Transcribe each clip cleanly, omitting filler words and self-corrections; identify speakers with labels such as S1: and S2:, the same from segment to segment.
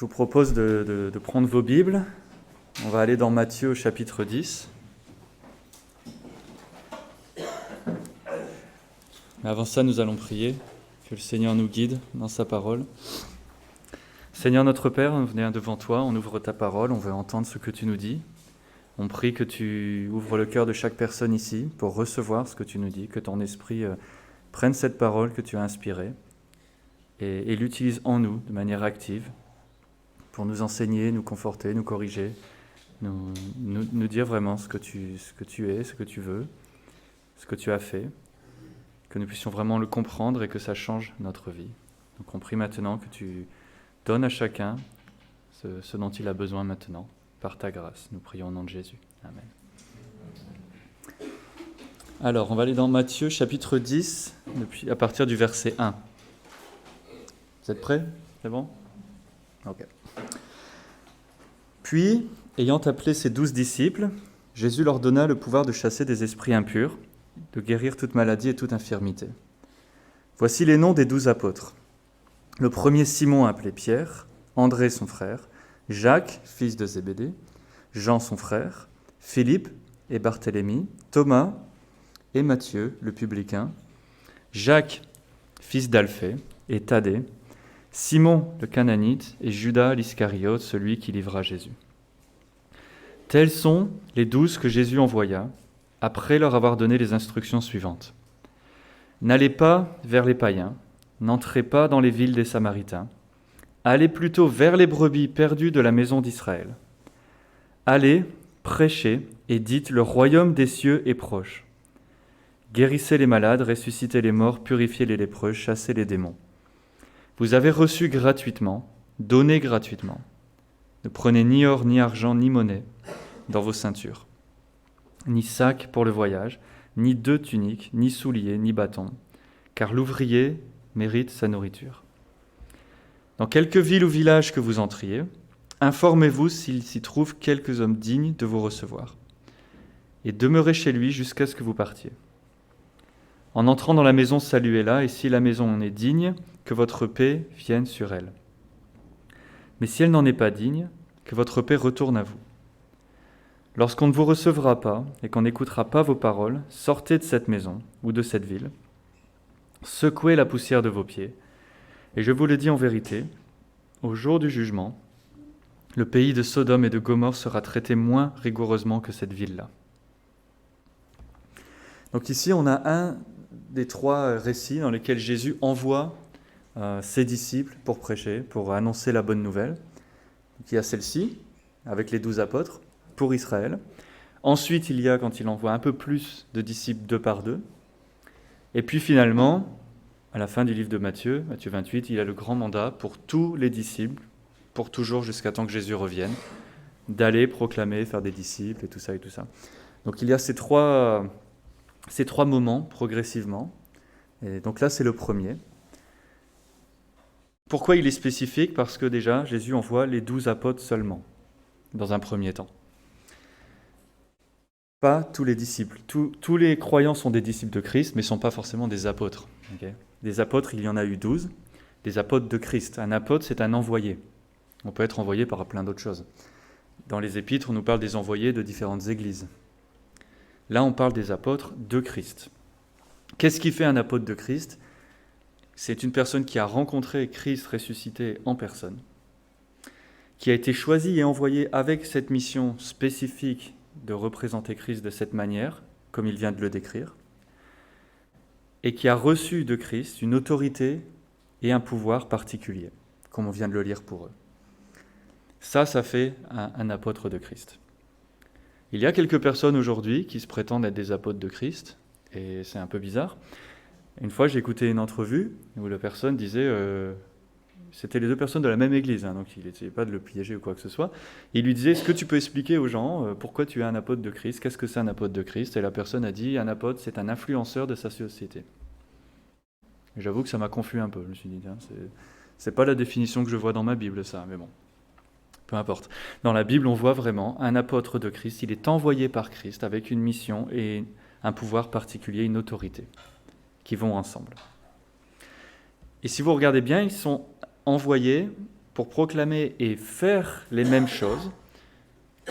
S1: vous propose de prendre vos Bibles. On va aller dans Matthieu au chapitre 10. Mais avant ça, nous allons prier, que le Seigneur nous guide dans sa parole. Seigneur notre Père, on vient devant toi, on ouvre ta parole, on veut entendre ce que tu nous dis. On prie que tu ouvres le cœur de chaque personne ici pour recevoir ce que tu nous dis, que ton esprit prenne cette parole que tu as inspirée et l'utilise en nous de manière active pour nous enseigner, nous conforter, nous corriger, nous dire vraiment ce que tu es, ce que tu veux, ce que tu as fait, que nous puissions vraiment le comprendre et que ça change notre vie. Donc on prie maintenant que tu donnes à chacun ce dont il a besoin maintenant, par ta grâce. Nous prions au nom de Jésus. Amen. Alors, on va aller dans Matthieu chapitre 10, à partir du verset 1. Vous êtes prêts? C'est bon? Ok. Puis, ayant appelé ses 12 disciples, Jésus leur donna le pouvoir de chasser des esprits impurs, de guérir toute maladie et toute infirmité. Voici les noms des 12 apôtres. Le premier, Simon, appelé Pierre, André, son frère, Jacques, fils de Zébédée, Jean, son frère, Philippe et Barthélemy, Thomas et Matthieu, le publicain, Jacques, fils d'Alphée, et Thaddée, Simon, le Cananite, et Judas l'Iscariote, celui qui livra Jésus. Tels sont les 12 que Jésus envoya, après leur avoir donné les instructions suivantes. N'allez pas vers les païens, n'entrez pas dans les villes des Samaritains, allez plutôt vers les brebis perdues de la maison d'Israël. Allez, prêchez et dites, le royaume des cieux est proche. Guérissez les malades, ressuscitez les morts, purifiez les lépreux, chassez les démons. Vous avez reçu gratuitement, donnez gratuitement. Ne prenez ni or, ni argent, ni monnaie dans vos ceintures, ni sac pour le voyage, ni 2 tuniques, ni souliers, ni bâtons, car l'ouvrier mérite sa nourriture. Dans quelque ville ou village que vous entriez, informez-vous s'il s'y trouve quelques hommes dignes de vous recevoir, et demeurez chez lui jusqu'à ce que vous partiez. En entrant dans la maison, saluez-la, et si la maison en est digne, que votre paix vienne sur elle. Mais si elle n'en est pas digne, que votre paix retourne à vous. Lorsqu'on ne vous recevra pas et qu'on n'écoutera pas vos paroles, sortez de cette maison ou de cette ville, secouez la poussière de vos pieds, et je vous le dis en vérité, au jour du jugement, le pays de Sodome et de Gomorrhe sera traité moins rigoureusement que cette ville-là. Donc ici, on a un des 3 récits dans lesquels Jésus envoie ses disciples pour prêcher, pour annoncer la bonne nouvelle. Donc, il y a celle-ci, avec les 12 apôtres, pour Israël. Ensuite, il y a, quand il envoie un peu plus de disciples 2 par 2. Et puis finalement, à la fin du livre de Matthieu, Matthieu 28, il a le grand mandat pour tous les disciples, pour toujours jusqu'à temps que Jésus revienne, d'aller proclamer, faire des disciples et tout ça et tout ça. Donc il y a ces trois moments progressivement. Et donc là, c'est le premier. Pourquoi il est spécifique? Parce que déjà, Jésus envoie les 12 apôtres seulement, dans un premier temps. Pas tous les disciples. Tous les croyants sont des disciples de Christ, mais ne sont pas forcément des apôtres. Okay? Des apôtres, il y en a eu 12. Des apôtres de Christ. Un apôtre, c'est un envoyé. On peut être envoyé par plein d'autres choses. Dans les épîtres, on nous parle des envoyés de différentes églises. Là, on parle des apôtres de Christ. Qu'est-ce qui fait un apôtre de Christ? C'est une personne qui a rencontré Christ ressuscité en personne, qui a été choisie et envoyée avec cette mission spécifique de représenter Christ de cette manière, comme il vient de le décrire, et qui a reçu de Christ une autorité et un pouvoir particulier, comme on vient de le lire pour eux. Ça fait un apôtre de Christ. Il y a quelques personnes aujourd'hui qui se prétendent être des apôtres de Christ, et c'est un peu bizarre. Une fois, j'ai écouté une entrevue où la personne disait, c'était les 2 personnes de la même église, donc il n'essayait pas de le piéger ou quoi que ce soit. Il lui disait, est-ce que tu peux expliquer aux gens pourquoi tu es un apôtre de Christ? Qu'est-ce que c'est un apôtre de Christ? Et la personne a dit, un apôtre, c'est un influenceur de sa société. Et j'avoue que ça m'a confus un peu. Je me suis dit, tiens, c'est pas la définition que je vois dans ma Bible, ça, mais bon. Peu importe. Dans la Bible, on voit vraiment un apôtre de Christ. Il est envoyé par Christ avec une mission et un pouvoir particulier, une autorité, qui vont ensemble. Et si vous regardez bien, ils sont envoyés pour proclamer et faire les mêmes choses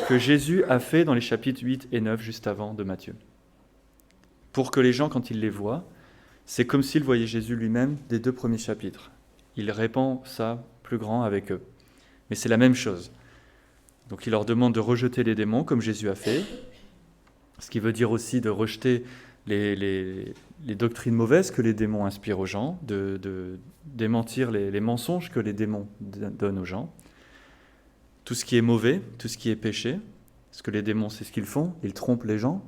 S1: que Jésus a fait dans les chapitres 8 et 9 juste avant de Matthieu. Pour que les gens, quand ils les voient, c'est comme s'ils voyaient Jésus lui-même des 2 premiers chapitres. Il répand ça plus grand avec eux. Mais c'est la même chose. Donc il leur demande de rejeter les démons comme Jésus a fait, ce qui veut dire aussi de rejeter les doctrines mauvaises que les démons inspirent aux gens, de démentir les mensonges que les démons donnent aux gens. Tout ce qui est mauvais, tout ce qui est péché, parce que les démons, c'est ce qu'ils font, ils trompent les gens,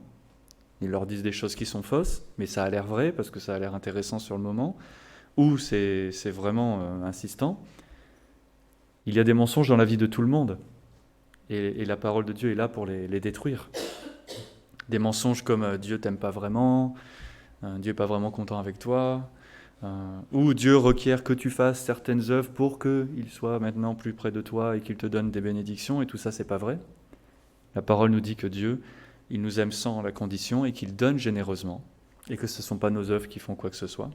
S1: ils leur disent des choses qui sont fausses, mais ça a l'air vrai parce que ça a l'air intéressant sur le moment, ou c'est vraiment insistant. Il y a des mensonges dans la vie de tout le monde, et la parole de Dieu est là pour les détruire. Des mensonges comme Dieu t'aime pas vraiment, Dieu n'est pas vraiment content avec toi, ou Dieu requiert que tu fasses certaines œuvres pour qu'il soit maintenant plus près de toi et qu'il te donne des bénédictions, et tout ça, c'est pas vrai. La parole nous dit que Dieu, il nous aime sans la condition et qu'il donne généreusement, et que ce ne sont pas nos œuvres qui font quoi que ce soit.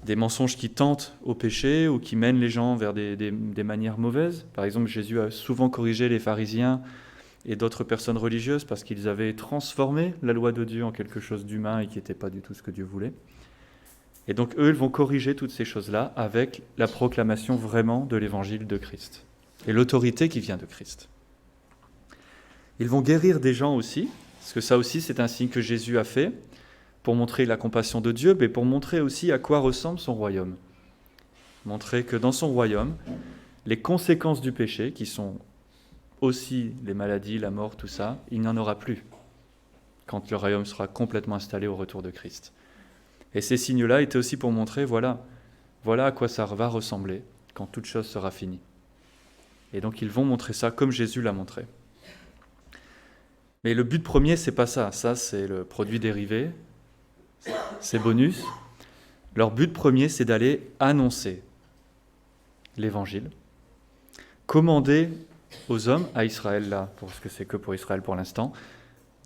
S1: Des mensonges qui tentent au péché ou qui mènent les gens vers des manières mauvaises. Par exemple, Jésus a souvent corrigé les pharisiens et d'autres personnes religieuses parce qu'ils avaient transformé la loi de Dieu en quelque chose d'humain et qui n'était pas du tout ce que Dieu voulait. Et donc eux, ils vont corriger toutes ces choses-là avec la proclamation vraiment de l'évangile de Christ et l'autorité qui vient de Christ. Ils vont guérir des gens aussi, parce que ça aussi c'est un signe que Jésus a fait pour montrer la compassion de Dieu, mais pour montrer aussi à quoi ressemble son royaume. Montrer que dans son royaume, les conséquences du péché, qui sont aussi les maladies, la mort, tout ça, il n'y en aura plus quand le royaume sera complètement installé au retour de Christ. Et ces signes-là étaient aussi pour montrer, voilà à quoi ça va ressembler quand toute chose sera finie. Et donc ils vont montrer ça comme Jésus l'a montré. Mais le but premier, c'est pas ça. Ça, c'est le produit dérivé, c'est bonus. Leur but premier, c'est d'aller annoncer l'évangile, commander aux hommes, à Israël là, parce que c'est que pour Israël pour l'instant,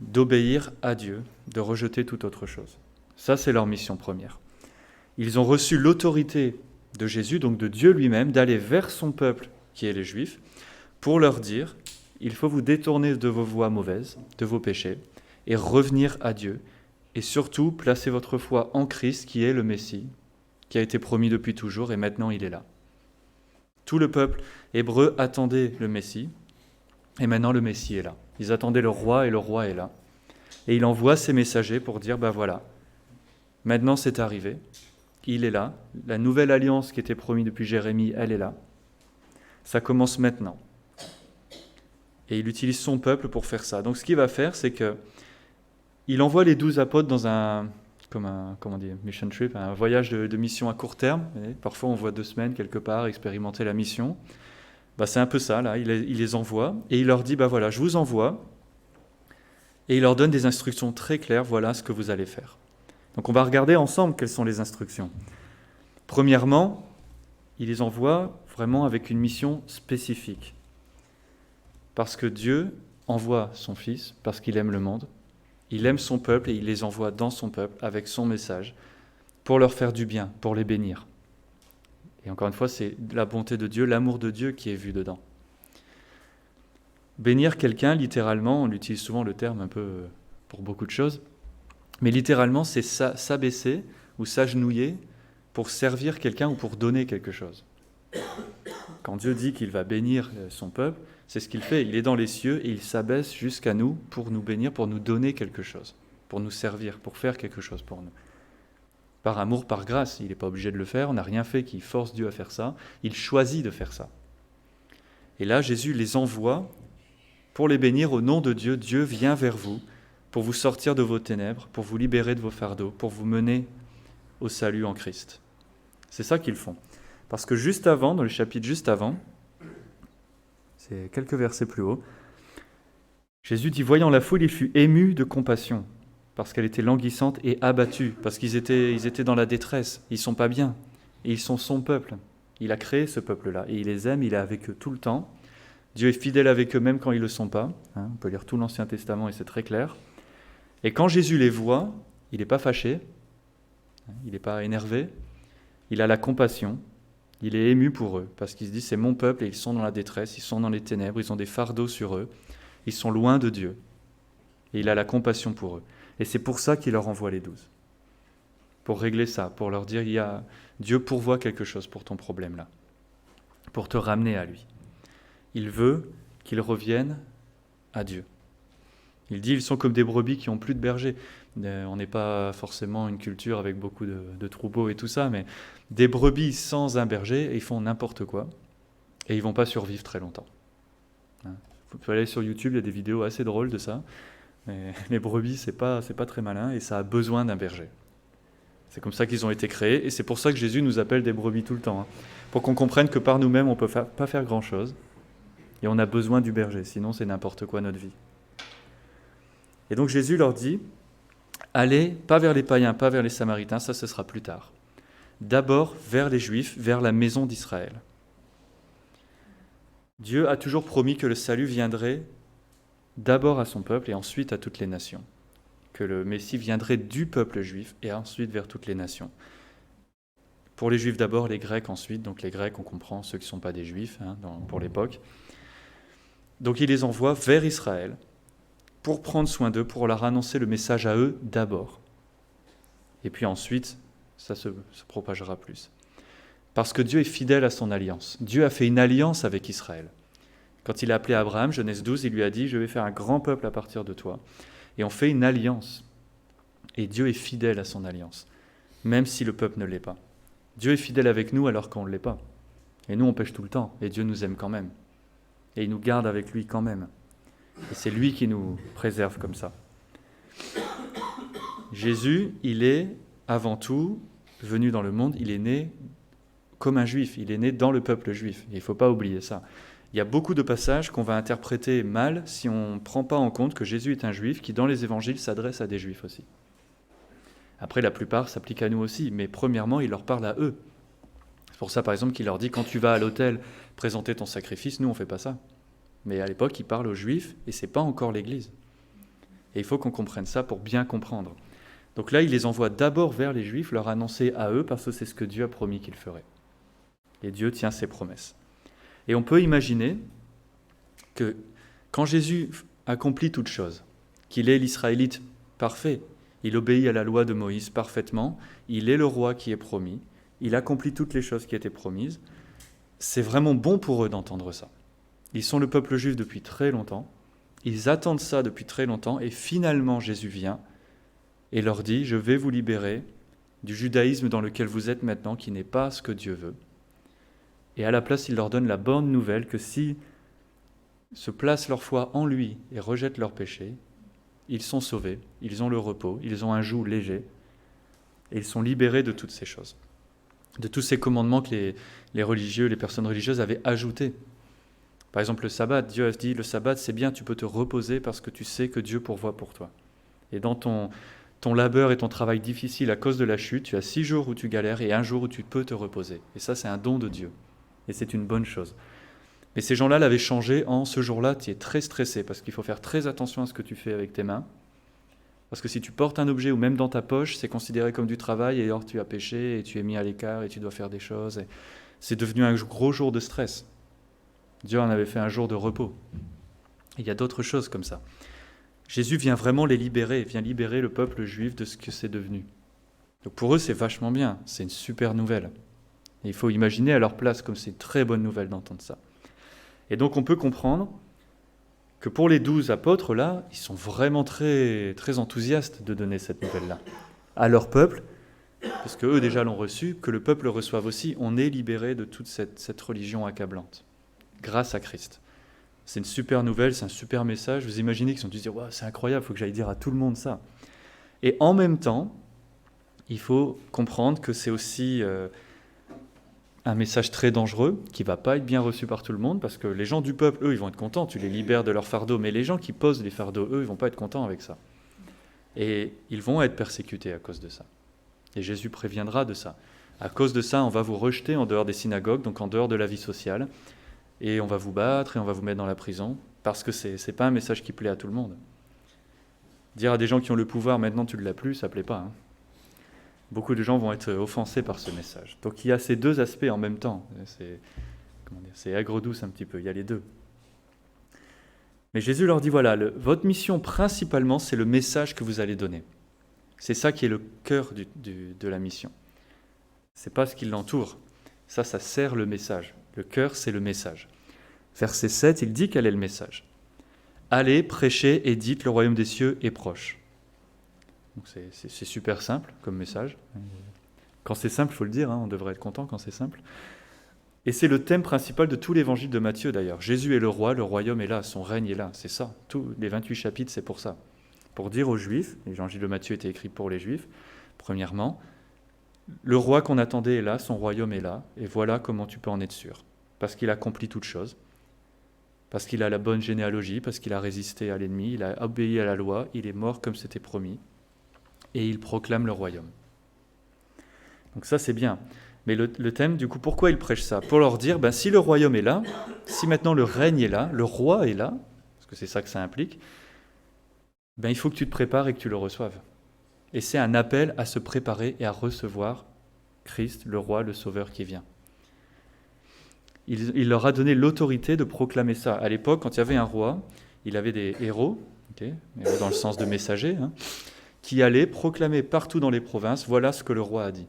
S1: d'obéir à Dieu, de rejeter toute autre chose. Ça, c'est leur mission première. Ils ont reçu l'autorité de Jésus, donc de Dieu lui-même, d'aller vers son peuple, qui est les Juifs, pour leur dire, il faut vous détourner de vos voies mauvaises, de vos péchés, et revenir à Dieu, et surtout placer votre foi en Christ, qui est le Messie, qui a été promis depuis toujours, et maintenant il est là. Tout le peuple hébreu attendait le Messie, et maintenant le Messie est là. Ils attendaient le roi, et le roi est là. Et il envoie ses messagers pour dire, voilà, maintenant c'est arrivé, il est là, la nouvelle alliance qui était promise depuis Jérémie, elle est là. Ça commence maintenant. Et il utilise son peuple pour faire ça. Donc ce qu'il va faire, c'est que il envoie les 12 apôtres dans un mission trip, un voyage de mission à court terme. Et parfois on voit 2 semaines quelque part expérimenter la mission. C'est un peu ça, là, il les envoie et il leur dit, voilà, je vous envoie. Et il leur donne des instructions très claires, voilà ce que vous allez faire. Donc on va regarder ensemble quelles sont les instructions. Premièrement, il les envoie vraiment avec une mission spécifique. Parce que Dieu envoie son Fils, parce qu'il aime le monde, il aime son peuple et il les envoie dans son peuple avec son message pour leur faire du bien, pour les bénir. Et encore une fois, c'est la bonté de Dieu, l'amour de Dieu qui est vu dedans. Bénir quelqu'un, littéralement, on utilise souvent le terme un peu pour beaucoup de choses, mais littéralement, c'est s'abaisser ou s'agenouiller pour servir quelqu'un ou pour donner quelque chose. Quand Dieu dit qu'il va bénir son peuple, c'est ce qu'il fait. Il est dans les cieux et il s'abaisse jusqu'à nous pour nous bénir, pour nous donner quelque chose, pour nous servir, pour faire quelque chose pour nous. Par amour, par grâce, il n'est pas obligé de le faire, on n'a rien fait qui force Dieu à faire ça, il choisit de faire ça. Et là, Jésus les envoie pour les bénir au nom de Dieu. Dieu vient vers vous pour vous sortir de vos ténèbres, pour vous libérer de vos fardeaux, pour vous mener au salut en Christ. C'est ça qu'ils font. Parce que juste avant, dans le chapitre juste avant, c'est quelques versets plus haut, Jésus dit, voyant la foule, il fut ému de compassion, parce qu'elle était languissante et abattue, parce qu'ils étaient dans la détresse, ils ne sont pas bien, et ils sont son peuple. Il a créé ce peuple-là, et il les aime, il est avec eux tout le temps. Dieu est fidèle avec eux même quand ils ne le sont pas. On peut lire tout l'Ancien Testament et c'est très clair. Et quand Jésus les voit, il n'est pas fâché, il n'est pas énervé, il a la compassion, Il est ému pour eux, parce qu'il se dit, c'est mon peuple et ils sont dans la détresse, ils sont dans les ténèbres, ils ont des fardeaux sur eux, ils sont loin de Dieu. Et il a la compassion pour eux. Et c'est pour ça qu'il leur envoie les 12. Pour régler ça, pour leur dire, Dieu pourvoit quelque chose pour ton problème là, pour te ramener à lui. Il veut qu'ils reviennent à Dieu. Il dit, ils sont comme des brebis qui n'ont plus de berger. On n'est pas forcément une culture avec beaucoup de troupeaux et tout ça, mais des brebis sans un berger, ils font n'importe quoi, et ils ne vont pas survivre très longtemps. Vous pouvez aller sur YouTube, il y a des vidéos assez drôles de ça. Mais les brebis, c'est pas très malin, et ça a besoin d'un berger. C'est comme ça qu'ils ont été créés, et c'est pour ça que Jésus nous appelle des brebis tout le temps, pour qu'on comprenne que par nous-mêmes, on ne peut pas faire grand-chose, et on a besoin du berger, sinon c'est n'importe quoi notre vie. Et donc Jésus leur dit, allez, pas vers les païens, pas vers les samaritains, ça ce sera plus tard. D'abord vers les Juifs, vers la maison d'Israël. Dieu a toujours promis que le salut viendrait d'abord à son peuple et ensuite à toutes les nations. Que le Messie viendrait du peuple juif et ensuite vers toutes les nations. Pour les Juifs d'abord, les Grecs ensuite. Donc les Grecs, on comprend ceux qui ne sont pas des Juifs pour l'époque. Donc il les envoie vers Israël pour prendre soin d'eux, pour leur annoncer le message à eux d'abord. Et puis ensuite, ça se propagera plus. Parce que Dieu est fidèle à son alliance. Dieu a fait une alliance avec Israël. Quand il a appelé Abraham, Genèse 12, il lui a dit « Je vais faire un grand peuple à partir de toi ». Et on fait une alliance. Et Dieu est fidèle à son alliance, même si le peuple ne l'est pas. Dieu est fidèle avec nous alors qu'on ne l'est pas. Et nous, on pêche tout le temps, et Dieu nous aime quand même. Et il nous garde avec lui quand même. Et c'est lui qui nous préserve comme ça. Jésus, il est avant tout venu dans le monde, il est né comme un juif, il est né dans le peuple juif. Et il ne faut pas oublier ça. Il y a beaucoup de passages qu'on va interpréter mal si on ne prend pas en compte que Jésus est un juif qui, dans les évangiles, s'adresse à des juifs aussi. Après, la plupart s'appliquent à nous aussi, mais premièrement, il leur parle à eux. C'est pour ça, par exemple, qu'il leur dit, quand tu vas à l'autel présenter ton sacrifice, nous, on ne fait pas ça. Mais à l'époque, il parle aux juifs, et ce n'est pas encore l'Église. Et il faut qu'on comprenne ça pour bien comprendre. Donc là, il les envoie d'abord vers les juifs, leur annoncer à eux, parce que c'est ce que Dieu a promis qu'il ferait. Et Dieu tient ses promesses. Et on peut imaginer que quand Jésus accomplit toute chose, qu'il est l'Israélite parfait, il obéit à la loi de Moïse parfaitement, il est le roi qui est promis, il accomplit toutes les choses qui étaient promises, c'est vraiment bon pour eux d'entendre ça. Ils sont le peuple juif depuis très longtemps, ils attendent ça depuis très longtemps, et finalement Jésus vient et leur dit « Je vais vous libérer du judaïsme dans lequel vous êtes maintenant, qui n'est pas ce que Dieu veut. » Et à la place, il leur donne la bonne nouvelle que s'ils se placent leur foi en lui et rejettent leurs péchés, ils sont sauvés, ils ont le repos, ils ont un joug léger, et ils sont libérés de toutes ces choses, de tous ces commandements que les religieux, les personnes religieuses avaient ajoutés. Par exemple, le sabbat, Dieu a dit, le sabbat, c'est bien, tu peux te reposer parce que tu sais que Dieu pourvoit pour toi. Et dans ton labeur et ton travail difficile à cause de la chute, tu as 6 jours où tu galères et 1 jour où tu peux te reposer. Et ça, c'est un don de Dieu. Et c'est une bonne chose. Mais ces gens-là l'avaient changé en ce jour-là, tu es très stressé parce qu'il faut faire très attention à ce que tu fais avec tes mains. Parce que si tu portes un objet ou même dans ta poche, c'est considéré comme du travail et alors tu as péché et tu es mis à l'écart et tu dois faire des choses. Et c'est devenu un gros jour de stress. Dieu en avait fait un jour de repos. Et il y a d'autres choses comme ça. Jésus vient vraiment les libérer, vient libérer le peuple juif de ce que c'est devenu. Donc pour eux, c'est vachement bien, c'est une super nouvelle. Et il faut imaginer à leur place comme c'est une très bonne nouvelle d'entendre ça. Et donc on peut comprendre que pour les 12 apôtres, là, ils sont vraiment très, très enthousiastes de donner cette nouvelle-là à leur peuple, parce qu'eux déjà l'ont reçu, que le peuple le reçoive aussi. On est libéré de toute cette religion accablante, grâce à Christ. C'est une super nouvelle, c'est un super message. Vous imaginez qu'ils ont dû se dire wow, « c'est incroyable, il faut que j'aille dire à tout le monde ça ». Et en même temps, il faut comprendre que c'est aussi un message très dangereux qui ne va pas être bien reçu par tout le monde, parce que les gens du peuple, eux, ils vont être contents, tu les libères de leur fardeau, mais les gens qui posent les fardeaux, eux, ils ne vont pas être contents avec ça. Et ils vont être persécutés à cause de ça. Et Jésus préviendra de ça. À cause de ça, on va vous rejeter en dehors des synagogues, donc en dehors de la vie sociale, et on va vous battre et on va vous mettre dans la prison, parce que ce n'est pas un message qui plaît à tout le monde. Dire à des gens qui ont le pouvoir, maintenant tu ne l'as plus, ça ne plaît pas. Beaucoup de gens vont être offensés par ce message. Donc il y a ces deux aspects en même temps. C'est aigre-douce un petit peu, il y a les deux. Mais Jésus leur dit, voilà, votre mission principalement, c'est le message que vous allez donner. C'est ça qui est le cœur de la mission. Ce n'est pas ce qui l'entoure. Ça sert le message. Le cœur, c'est le message. Verset 7, il dit quel est le message. Allez, prêchez et dites, le royaume des cieux est proche. Donc c'est super simple comme message. Quand c'est simple, il faut le dire, on devrait être content quand c'est simple. Et c'est le thème principal de tout l'évangile de Matthieu d'ailleurs. Jésus est le roi, le royaume est là, son règne est là, c'est ça. Tous les 28 chapitres, c'est pour ça. Pour dire aux Juifs, l'évangile de Matthieu était écrit pour les Juifs, premièrement, le roi qu'on attendait est là, son royaume est là, et voilà comment tu peux en être sûr. Parce qu'il accomplit toutes choses, parce qu'il a la bonne généalogie, parce qu'il a résisté à l'ennemi, il a obéi à la loi, il est mort comme c'était promis, et il proclame le royaume. Donc ça c'est bien. Mais le thème, du coup, pourquoi il prêche ça? Pour leur dire, si le royaume est là, si maintenant le règne est là, le roi est là, parce que c'est ça que ça implique, il faut que tu te prépares et que tu le reçoives. Et c'est un appel à se préparer et à recevoir Christ, le roi, le sauveur qui vient. Il leur a donné l'autorité de proclamer ça. À l'époque, quand il y avait un roi, il avait des héros, héros dans le sens de messagers, qui allaient proclamer partout dans les provinces, voilà ce que le roi a dit.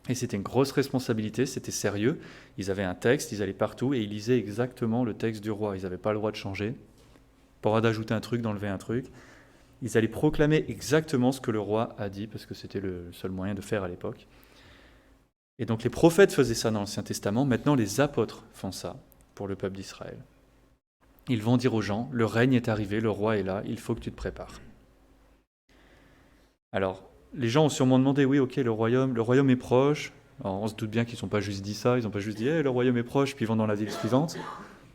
S1: Et c'était une grosse responsabilité, c'était sérieux. Ils avaient un texte, ils allaient partout et ils lisaient exactement le texte du roi. Ils n'avaient pas le droit de changer, pas le droit d'ajouter un truc, d'enlever un truc. Ils allaient proclamer exactement ce que le roi a dit, parce que c'était le seul moyen de faire à l'époque. Et donc les prophètes faisaient ça dans l'Ancien Testament, maintenant les apôtres font ça pour le peuple d'Israël. Ils vont dire aux gens, le règne est arrivé, le roi est là, il faut que tu te prépares. Alors, les gens ont sûrement demandé, oui, ok, le royaume est proche. Alors, on se doute bien qu'ils n'ont pas juste dit ça, ils n'ont pas juste dit, le royaume est proche, puis ils vont dans la ville suivante.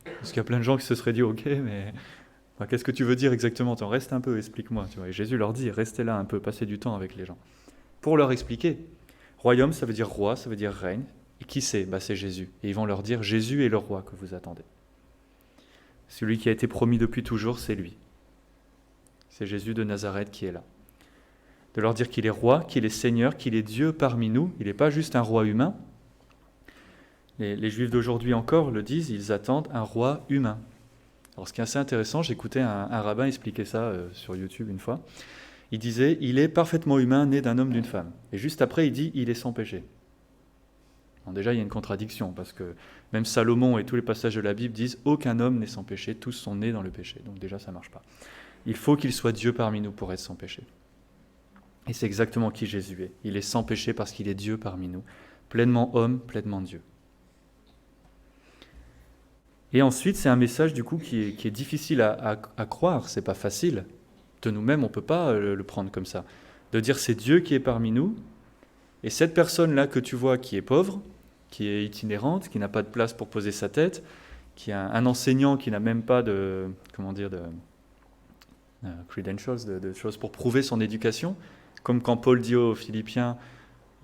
S1: Parce qu'il y a plein de gens qui se seraient dit, ok, mais qu'est-ce que tu veux dire exactement? Reste un peu, explique-moi. Et Jésus leur dit, restez là un peu, passez du temps avec les gens. Pour leur expliquer. Royaume, ça veut dire roi, ça veut dire règne. Et qui c'est? C'est Jésus. Et ils vont leur dire, Jésus est le roi que vous attendez. Celui qui a été promis depuis toujours, c'est lui. C'est Jésus de Nazareth qui est là. De leur dire qu'il est roi, qu'il est Seigneur, qu'il est Dieu parmi nous. Il n'est pas juste un roi humain. Les Juifs d'aujourd'hui encore le disent, ils attendent un roi humain. Alors ce qui est assez intéressant, j'écoutais un rabbin expliquer ça sur YouTube une fois. Il disait, il est parfaitement humain, né d'un homme, d'une femme. Et juste après, il dit, il est sans péché. Bon, déjà, il y a une contradiction, parce que même Salomon et tous les passages de la Bible disent, aucun homme n'est sans péché, tous sont nés dans le péché. Donc déjà, ça ne marche pas. Il faut qu'il soit Dieu parmi nous pour être sans péché. Et c'est exactement qui Jésus est. Il est sans péché parce qu'il est Dieu parmi nous, pleinement homme, pleinement Dieu. Et ensuite, c'est un message du coup qui est difficile à croire, c'est pas facile. De nous-mêmes, on ne peut pas le prendre comme ça. De dire c'est Dieu qui est parmi nous, et cette personne-là que tu vois qui est pauvre, qui est itinérante, qui n'a pas de place pour poser sa tête, qui a un enseignant qui n'a même pas de credentials, de choses pour prouver son éducation, comme quand Paul dit aux Philippiens,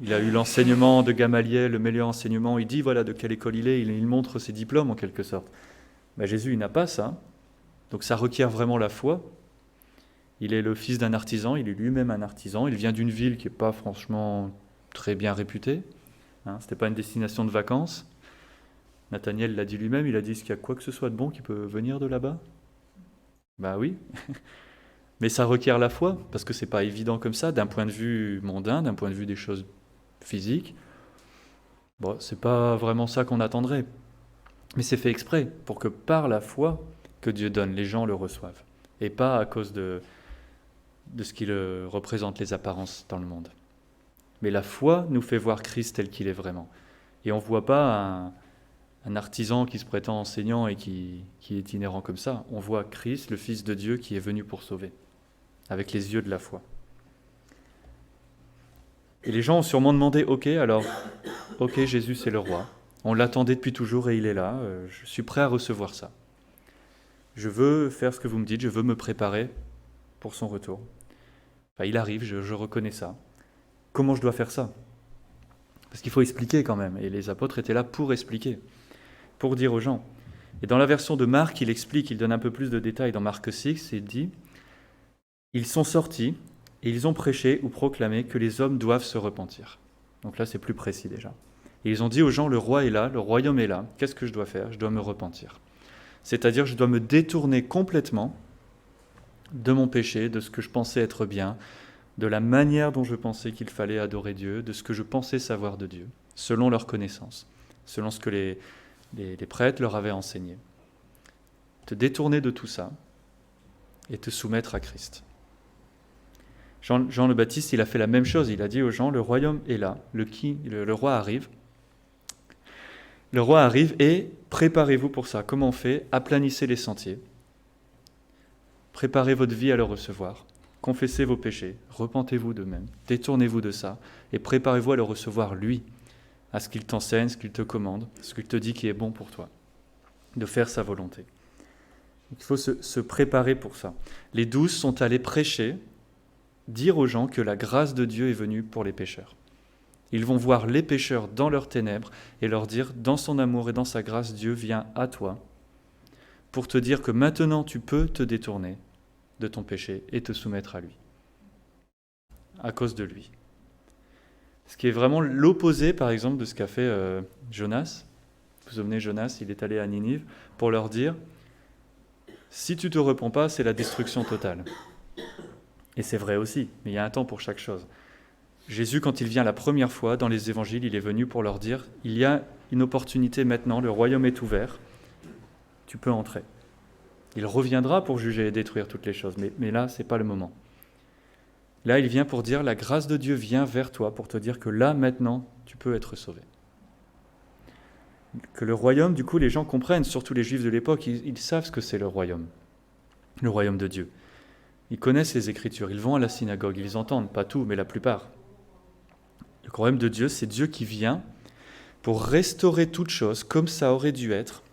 S1: il a eu l'enseignement de Gamaliel, le meilleur enseignement, il dit voilà de quelle école il montre ses diplômes en quelque sorte. Jésus, il n'a pas ça, donc ça requiert vraiment la foi. Il est le fils d'un artisan, il est lui-même un artisan, il vient d'une ville qui n'est pas franchement très bien réputée, ce n'était pas une destination de vacances. Nathaniel l'a dit lui-même, il a dit, est-ce qu'il y a quoi que ce soit de bon qui peut venir de là-bas? Oui, mais ça requiert la foi, parce que ce n'est pas évident comme ça, d'un point de vue mondain, d'un point de vue des choses physiques. C'est pas vraiment ça qu'on attendrait, mais c'est fait exprès, pour que par la foi que Dieu donne, les gens le reçoivent, et pas à cause de ce qu'il représente, les apparences dans le monde. Mais la foi nous fait voir Christ tel qu'il est vraiment. Et on ne voit pas un artisan qui se prétend enseignant et qui est itinérant comme ça. On voit Christ, le Fils de Dieu, qui est venu pour sauver, avec les yeux de la foi. Et les gens ont sûrement demandé, ok, Jésus c'est le roi. On l'attendait depuis toujours et il est là. Je suis prêt à recevoir ça. Je veux faire ce que vous me dites, je veux me préparer pour son retour. Il arrive, je reconnais ça. Comment je dois faire ça? Parce qu'il faut expliquer quand même. Et les apôtres étaient là pour expliquer, pour dire aux gens. Et dans la version de Marc, il explique, il donne un peu plus de détails dans Marc 6, et il dit, ils sont sortis Et ils ont prêché ou proclamé que les hommes doivent se repentir. Donc là, c'est plus précis déjà. Et ils ont dit aux gens, le roi est là, le royaume est là, qu'est-ce que je dois faire? Je dois me repentir. C'est-à-dire, je dois me détourner complètement de mon péché, de ce que je pensais être bien, de la manière dont je pensais qu'il fallait adorer Dieu, de ce que je pensais savoir de Dieu, selon leur connaissance, selon ce que les prêtres leur avaient enseigné. Te détourner de tout ça et te soumettre à Christ. Jean le Baptiste, il a fait la même chose. Il a dit aux gens, le royaume est là, le roi arrive. Le roi arrive et préparez-vous pour ça. Comment on fait? Aplanissez les sentiers. Préparez votre vie à le recevoir. Confessez vos péchés. Repentez-vous d'eux-mêmes. Détournez-vous de ça. Et préparez-vous à le recevoir, lui, à ce qu'il t'enseigne, ce qu'il te commande, ce qu'il te dit qui est bon pour toi. De faire sa volonté. Il faut se préparer pour ça. Les 12 sont allés prêcher, dire aux gens que la grâce de Dieu est venue pour les pécheurs. Ils vont voir les pécheurs dans leurs ténèbres et leur dire, dans son amour et dans sa grâce, Dieu vient à toi pour te dire que maintenant tu peux te détourner de ton péché et te soumettre à lui, à cause de lui. Ce qui est vraiment l'opposé, par exemple, de ce qu'a fait Jonas. Vous vous souvenez, Jonas, il est allé à Ninive pour leur dire, si tu ne te repens pas, c'est la destruction totale. Et c'est vrai aussi, mais il y a un temps pour chaque chose. Jésus, quand il vient la première fois dans les évangiles, il est venu pour leur dire, il y a une opportunité maintenant, le royaume est ouvert, tu peux entrer. Il reviendra pour juger et détruire toutes les choses, mais là, ce n'est pas le moment. Là, il vient pour dire, la grâce de Dieu vient vers toi pour te dire que là, maintenant, tu peux être sauvé. Que le royaume, du coup, les gens comprennent, surtout les Juifs de l'époque, ils savent ce que c'est le royaume de Dieu. Ils connaissent les Écritures, ils vont à la synagogue, ils entendent, pas tout, mais la plupart. Le royaume de Dieu, c'est Dieu qui vient pour restaurer toute chose comme ça aurait dû être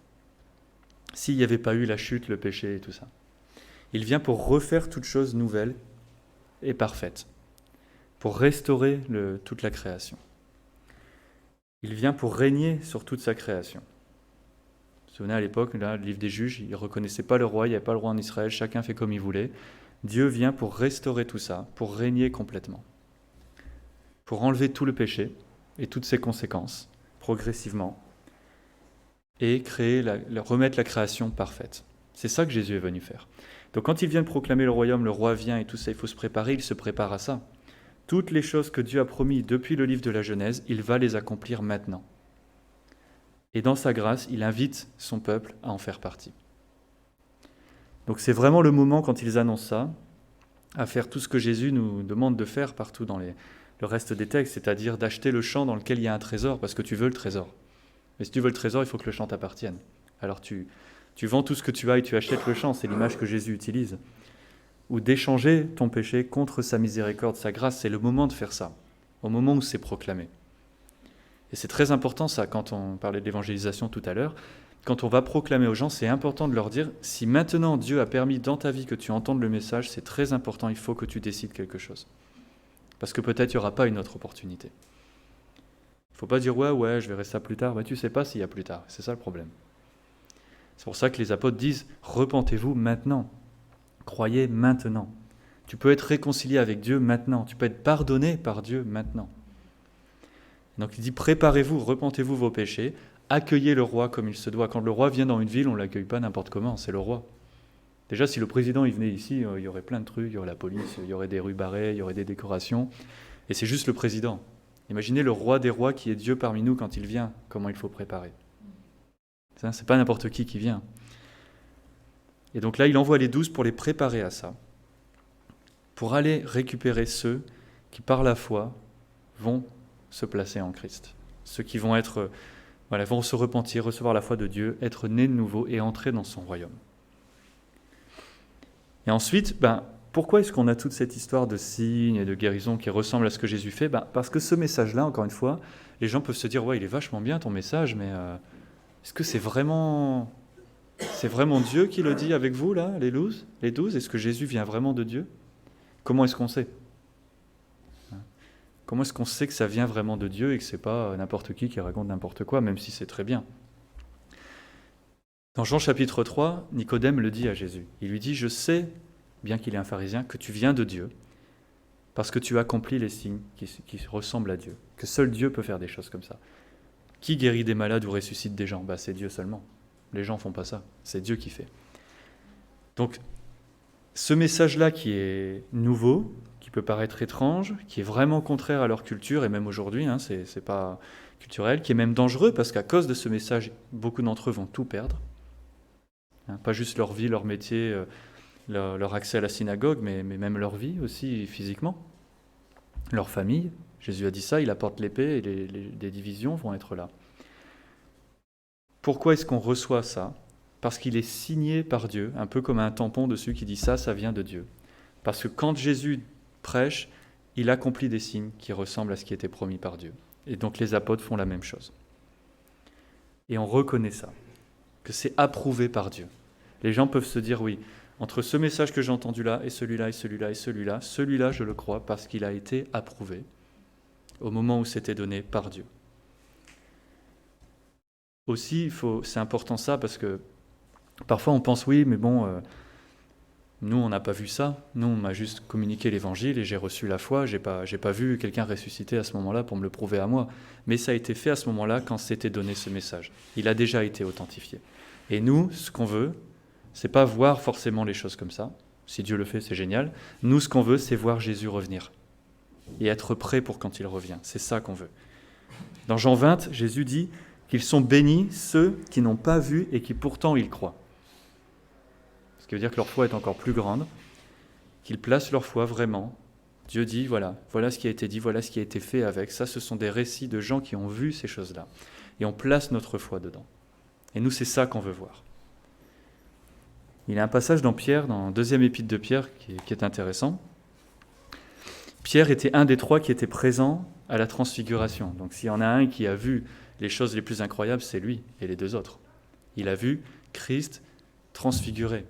S1: s'il n'y avait pas eu la chute, le péché et tout ça. Il vient pour refaire toute chose nouvelle et parfaite, pour restaurer toute la création. Il vient pour régner sur toute sa création. Vous vous souvenez à l'époque, là, le livre des Juges, ils ne reconnaissaient pas le roi, il n'y avait pas le roi en Israël, chacun fait comme il voulait. Dieu vient pour restaurer tout ça, pour régner complètement, pour enlever tout le péché et toutes ses conséquences, progressivement, et remettre la création parfaite. C'est ça que Jésus est venu faire. Donc quand il vient de proclamer le royaume, le roi vient et tout ça, il faut se préparer, il se prépare à ça. Toutes les choses que Dieu a promis depuis le livre de la Genèse, il va les accomplir maintenant. Et dans sa grâce, il invite son peuple à en faire partie. Donc c'est vraiment le moment, quand ils annoncent ça, à faire tout ce que Jésus nous demande de faire partout dans le reste des textes, c'est-à-dire d'acheter le champ dans lequel il y a un trésor, parce que tu veux le trésor. Mais si tu veux le trésor, il faut que le champ t'appartienne. Alors tu vends tout ce que tu as et tu achètes le champ, c'est l'image que Jésus utilise. Ou d'échanger ton péché contre sa miséricorde, sa grâce, c'est le moment de faire ça, au moment où c'est proclamé. Et c'est très important ça, quand on parlait de l'évangélisation tout à l'heure, quand on va proclamer aux gens, c'est important de leur dire, si maintenant Dieu a permis dans ta vie que tu entendes le message, c'est très important, il faut que tu décides quelque chose. Parce que peut-être il n'y aura pas une autre opportunité. Il ne faut pas dire, ouais, je verrai ça plus tard. Tu ne sais pas s'il y a plus tard, c'est ça le problème. C'est pour ça que les apôtres disent, repentez-vous maintenant, croyez maintenant. Tu peux être réconcilié avec Dieu maintenant, tu peux être pardonné par Dieu maintenant. Donc il dit, préparez-vous, repentez-vous vos péchés, accueillez le roi comme il se doit. Quand le roi vient dans une ville, on ne l'accueille pas n'importe comment, c'est le roi. Déjà, si le président il venait ici, il y aurait plein de trucs, il y aurait la police, il y aurait des rues barrées, il y aurait des décorations, et c'est juste le président. Imaginez le roi des rois qui est Dieu parmi nous quand il vient, comment il faut préparer. Ça, c'est pas n'importe qui vient. Et donc là, il envoie les 12 pour les préparer à ça, pour aller récupérer ceux qui, par la foi, vont se placer en Christ. Ceux qui vont vont se repentir, recevoir la foi de Dieu, être nés de nouveau et entrer dans son royaume. Et ensuite, pourquoi est-ce qu'on a toute cette histoire de signes et de guérison qui ressemble à ce que Jésus fait? Parce que ce message-là, encore une fois, les gens peuvent se dire, il est vachement bien ton message, mais est-ce que c'est vraiment Dieu qui le dit avec vous, là, les 12? Est-ce que Jésus vient vraiment de Dieu? Comment est-ce qu'on sait? Comment est-ce qu'on sait que ça vient vraiment de Dieu et que ce n'est pas n'importe qui raconte n'importe quoi, même si c'est très bien? Dans Jean chapitre 3, Nicodème le dit à Jésus. Il lui dit, je sais, bien qu'il est un pharisien, que tu viens de Dieu, parce que tu accomplis les signes qui ressemblent à Dieu, que seul Dieu peut faire des choses comme ça. Qui guérit des malades ou ressuscite des gens ? C'est Dieu seulement. Les gens ne font pas ça, c'est Dieu qui fait. Donc, ce message-là qui est nouveau, qui peut paraître étrange, qui est vraiment contraire à leur culture, et même aujourd'hui, c'est pas culturel, qui est même dangereux, parce qu'à cause de ce message, beaucoup d'entre eux vont tout perdre. Pas juste leur vie, leur métier, leur accès à la synagogue, mais même leur vie aussi physiquement, leur famille. Jésus a dit ça, il apporte l'épée et les divisions vont être là. Pourquoi est-ce qu'on reçoit ça ? Parce qu'il est signé par Dieu, un peu comme un tampon dessus qui dit ça vient de Dieu. Parce que quand Jésus prêche, il accomplit des signes qui ressemblent à ce qui était promis par Dieu. Et donc les apôtres font la même chose. Et on reconnaît ça, que c'est approuvé par Dieu. Les gens peuvent se dire, oui, entre ce message que j'ai entendu là, et celui-là, et celui-là, et celui-là, celui-là je le crois parce qu'il a été approuvé au moment où c'était donné par Dieu. Aussi, c'est important ça parce que parfois on pense, oui, mais bon, nous on n'a pas vu ça, nous on m'a juste communiqué l'évangile et j'ai reçu la foi, j'ai pas vu quelqu'un ressusciter à ce moment-là pour me le prouver à moi. Mais ça a été fait à ce moment-là quand s'était donné ce message. Il a déjà été authentifié. Et nous, ce qu'on veut, c'est pas voir forcément les choses comme ça. Si Dieu le fait, c'est génial. Nous, ce qu'on veut, c'est voir Jésus revenir et être prêt pour quand il revient. C'est ça qu'on veut. Dans Jean 20, Jésus dit qu'ils sont bénis ceux qui n'ont pas vu et qui pourtant ils croient. Ce qui veut dire que leur foi est encore plus grande, qu'ils placent leur foi vraiment. Dieu dit, voilà ce qui a été dit, voilà ce qui a été fait avec. Ça, ce sont des récits de gens qui ont vu ces choses-là. Et on place notre foi dedans. Et nous, c'est ça qu'on veut voir. Il y a un passage dans Pierre, dans le 2e épître de Pierre, qui est intéressant. Pierre était un des 3 qui étaient présents à la transfiguration. Donc s'il y en a un qui a vu les choses les plus incroyables, c'est lui et les 2 autres. Il a vu Christ transfiguré.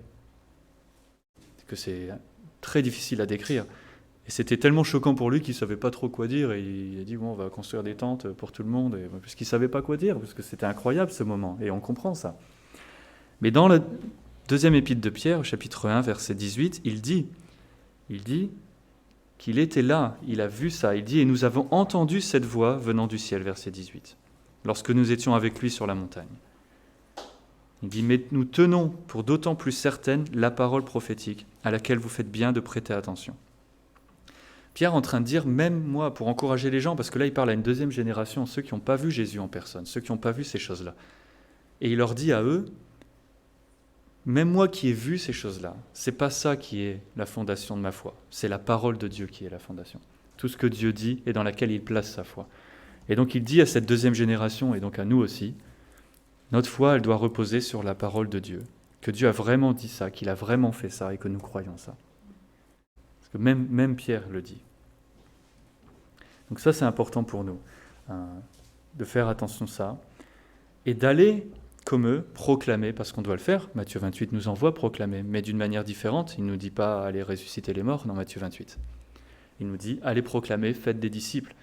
S1: Que c'est très difficile à décrire. Et c'était tellement choquant pour lui qu'il ne savait pas trop quoi dire. Et il a dit, bon, on va construire des tentes pour tout le monde. Parce qu'il ne savait pas quoi dire, parce que c'était incroyable ce moment. Et on comprend ça. Mais dans le 2e épître de Pierre, au chapitre 1, verset 18, il dit qu'il était là, il a vu ça. Il dit, et nous avons entendu cette voix venant du ciel, verset 18, lorsque nous étions avec lui sur la montagne. Il dit, mais nous tenons pour d'autant plus certaine la parole prophétique à laquelle vous faites bien de prêter attention. Pierre est en train de dire, même moi, pour encourager les gens, parce que là il parle à une 2e génération, ceux qui n'ont pas vu Jésus en personne, ceux qui n'ont pas vu ces choses-là. Et il leur dit à eux, même moi qui ai vu ces choses-là, c'est pas ça qui est la fondation de ma foi, c'est la parole de Dieu qui est la fondation. Tout ce que Dieu dit et dans laquelle il place sa foi. Et donc il dit à cette 2e génération, et donc à nous aussi, notre foi, elle doit reposer sur la parole de Dieu, que Dieu a vraiment dit ça, qu'il a vraiment fait ça et que nous croyons ça. Parce que même Pierre le dit. Donc ça, c'est important pour nous, de faire attention à ça, et d'aller, comme eux, proclamer, parce qu'on doit le faire. Matthieu 28 nous envoie proclamer, mais d'une manière différente. Il ne nous dit pas « allez ressusciter les morts » dans Matthieu 28. Il nous dit « allez proclamer, faites des disciples ».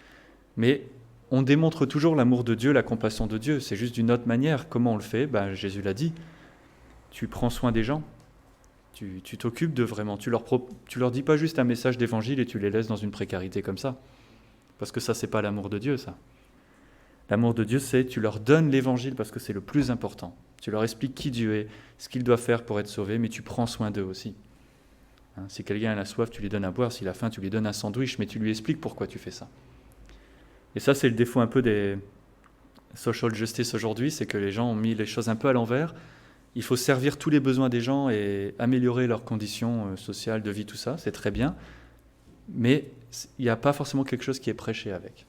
S1: Mais on démontre toujours l'amour de Dieu, la compassion de Dieu. C'est juste d'une autre manière. Comment on le fait ? Jésus l'a dit. Tu prends soin des gens. Tu t'occupes d'eux vraiment. Tu leur dis pas juste un message d'évangile et tu les laisses dans une précarité comme ça. Parce que ça, c'est pas l'amour de Dieu, ça. L'amour de Dieu, c'est tu leur donnes l'évangile parce que c'est le plus important. Tu leur expliques qui Dieu est, ce qu'ils doivent faire pour être sauvés, mais tu prends soin d'eux aussi. Si quelqu'un a la soif, tu lui donnes à boire. S'il a faim, tu lui donnes un sandwich, mais tu lui expliques pourquoi tu fais ça. Et ça, c'est le défaut un peu des social justice aujourd'hui, c'est que les gens ont mis les choses un peu à l'envers. Il faut servir tous les besoins des gens et améliorer leurs conditions sociales, de vie, tout ça, c'est très bien. Mais il n'y a pas forcément quelque chose qui est prêché avec.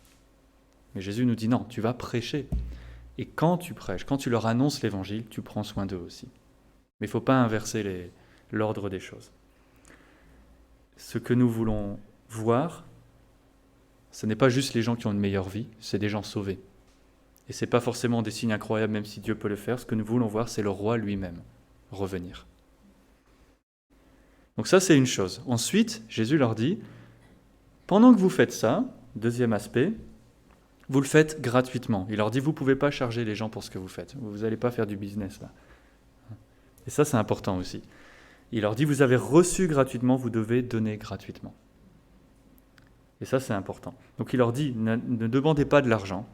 S1: Mais Jésus nous dit non, tu vas prêcher. Et quand tu prêches, quand tu leur annonces l'évangile, tu prends soin d'eux aussi. Mais il ne faut pas inverser l'ordre des choses. Ce que nous voulons voir, ce n'est pas juste les gens qui ont une meilleure vie, c'est des gens sauvés. Et ce n'est pas forcément des signes incroyables, même si Dieu peut le faire. Ce que nous voulons voir, c'est le roi lui-même revenir. Donc ça, c'est une chose. Ensuite, Jésus leur dit, pendant que vous faites ça, deuxième aspect, vous le faites gratuitement. Il leur dit, vous ne pouvez pas charger les gens pour ce que vous faites. Vous n'allez pas faire du business là. Et ça, c'est important aussi. Il leur dit, vous avez reçu gratuitement, vous devez donner gratuitement. Et ça, c'est important. Donc il leur dit, ne demandez pas de l'argent,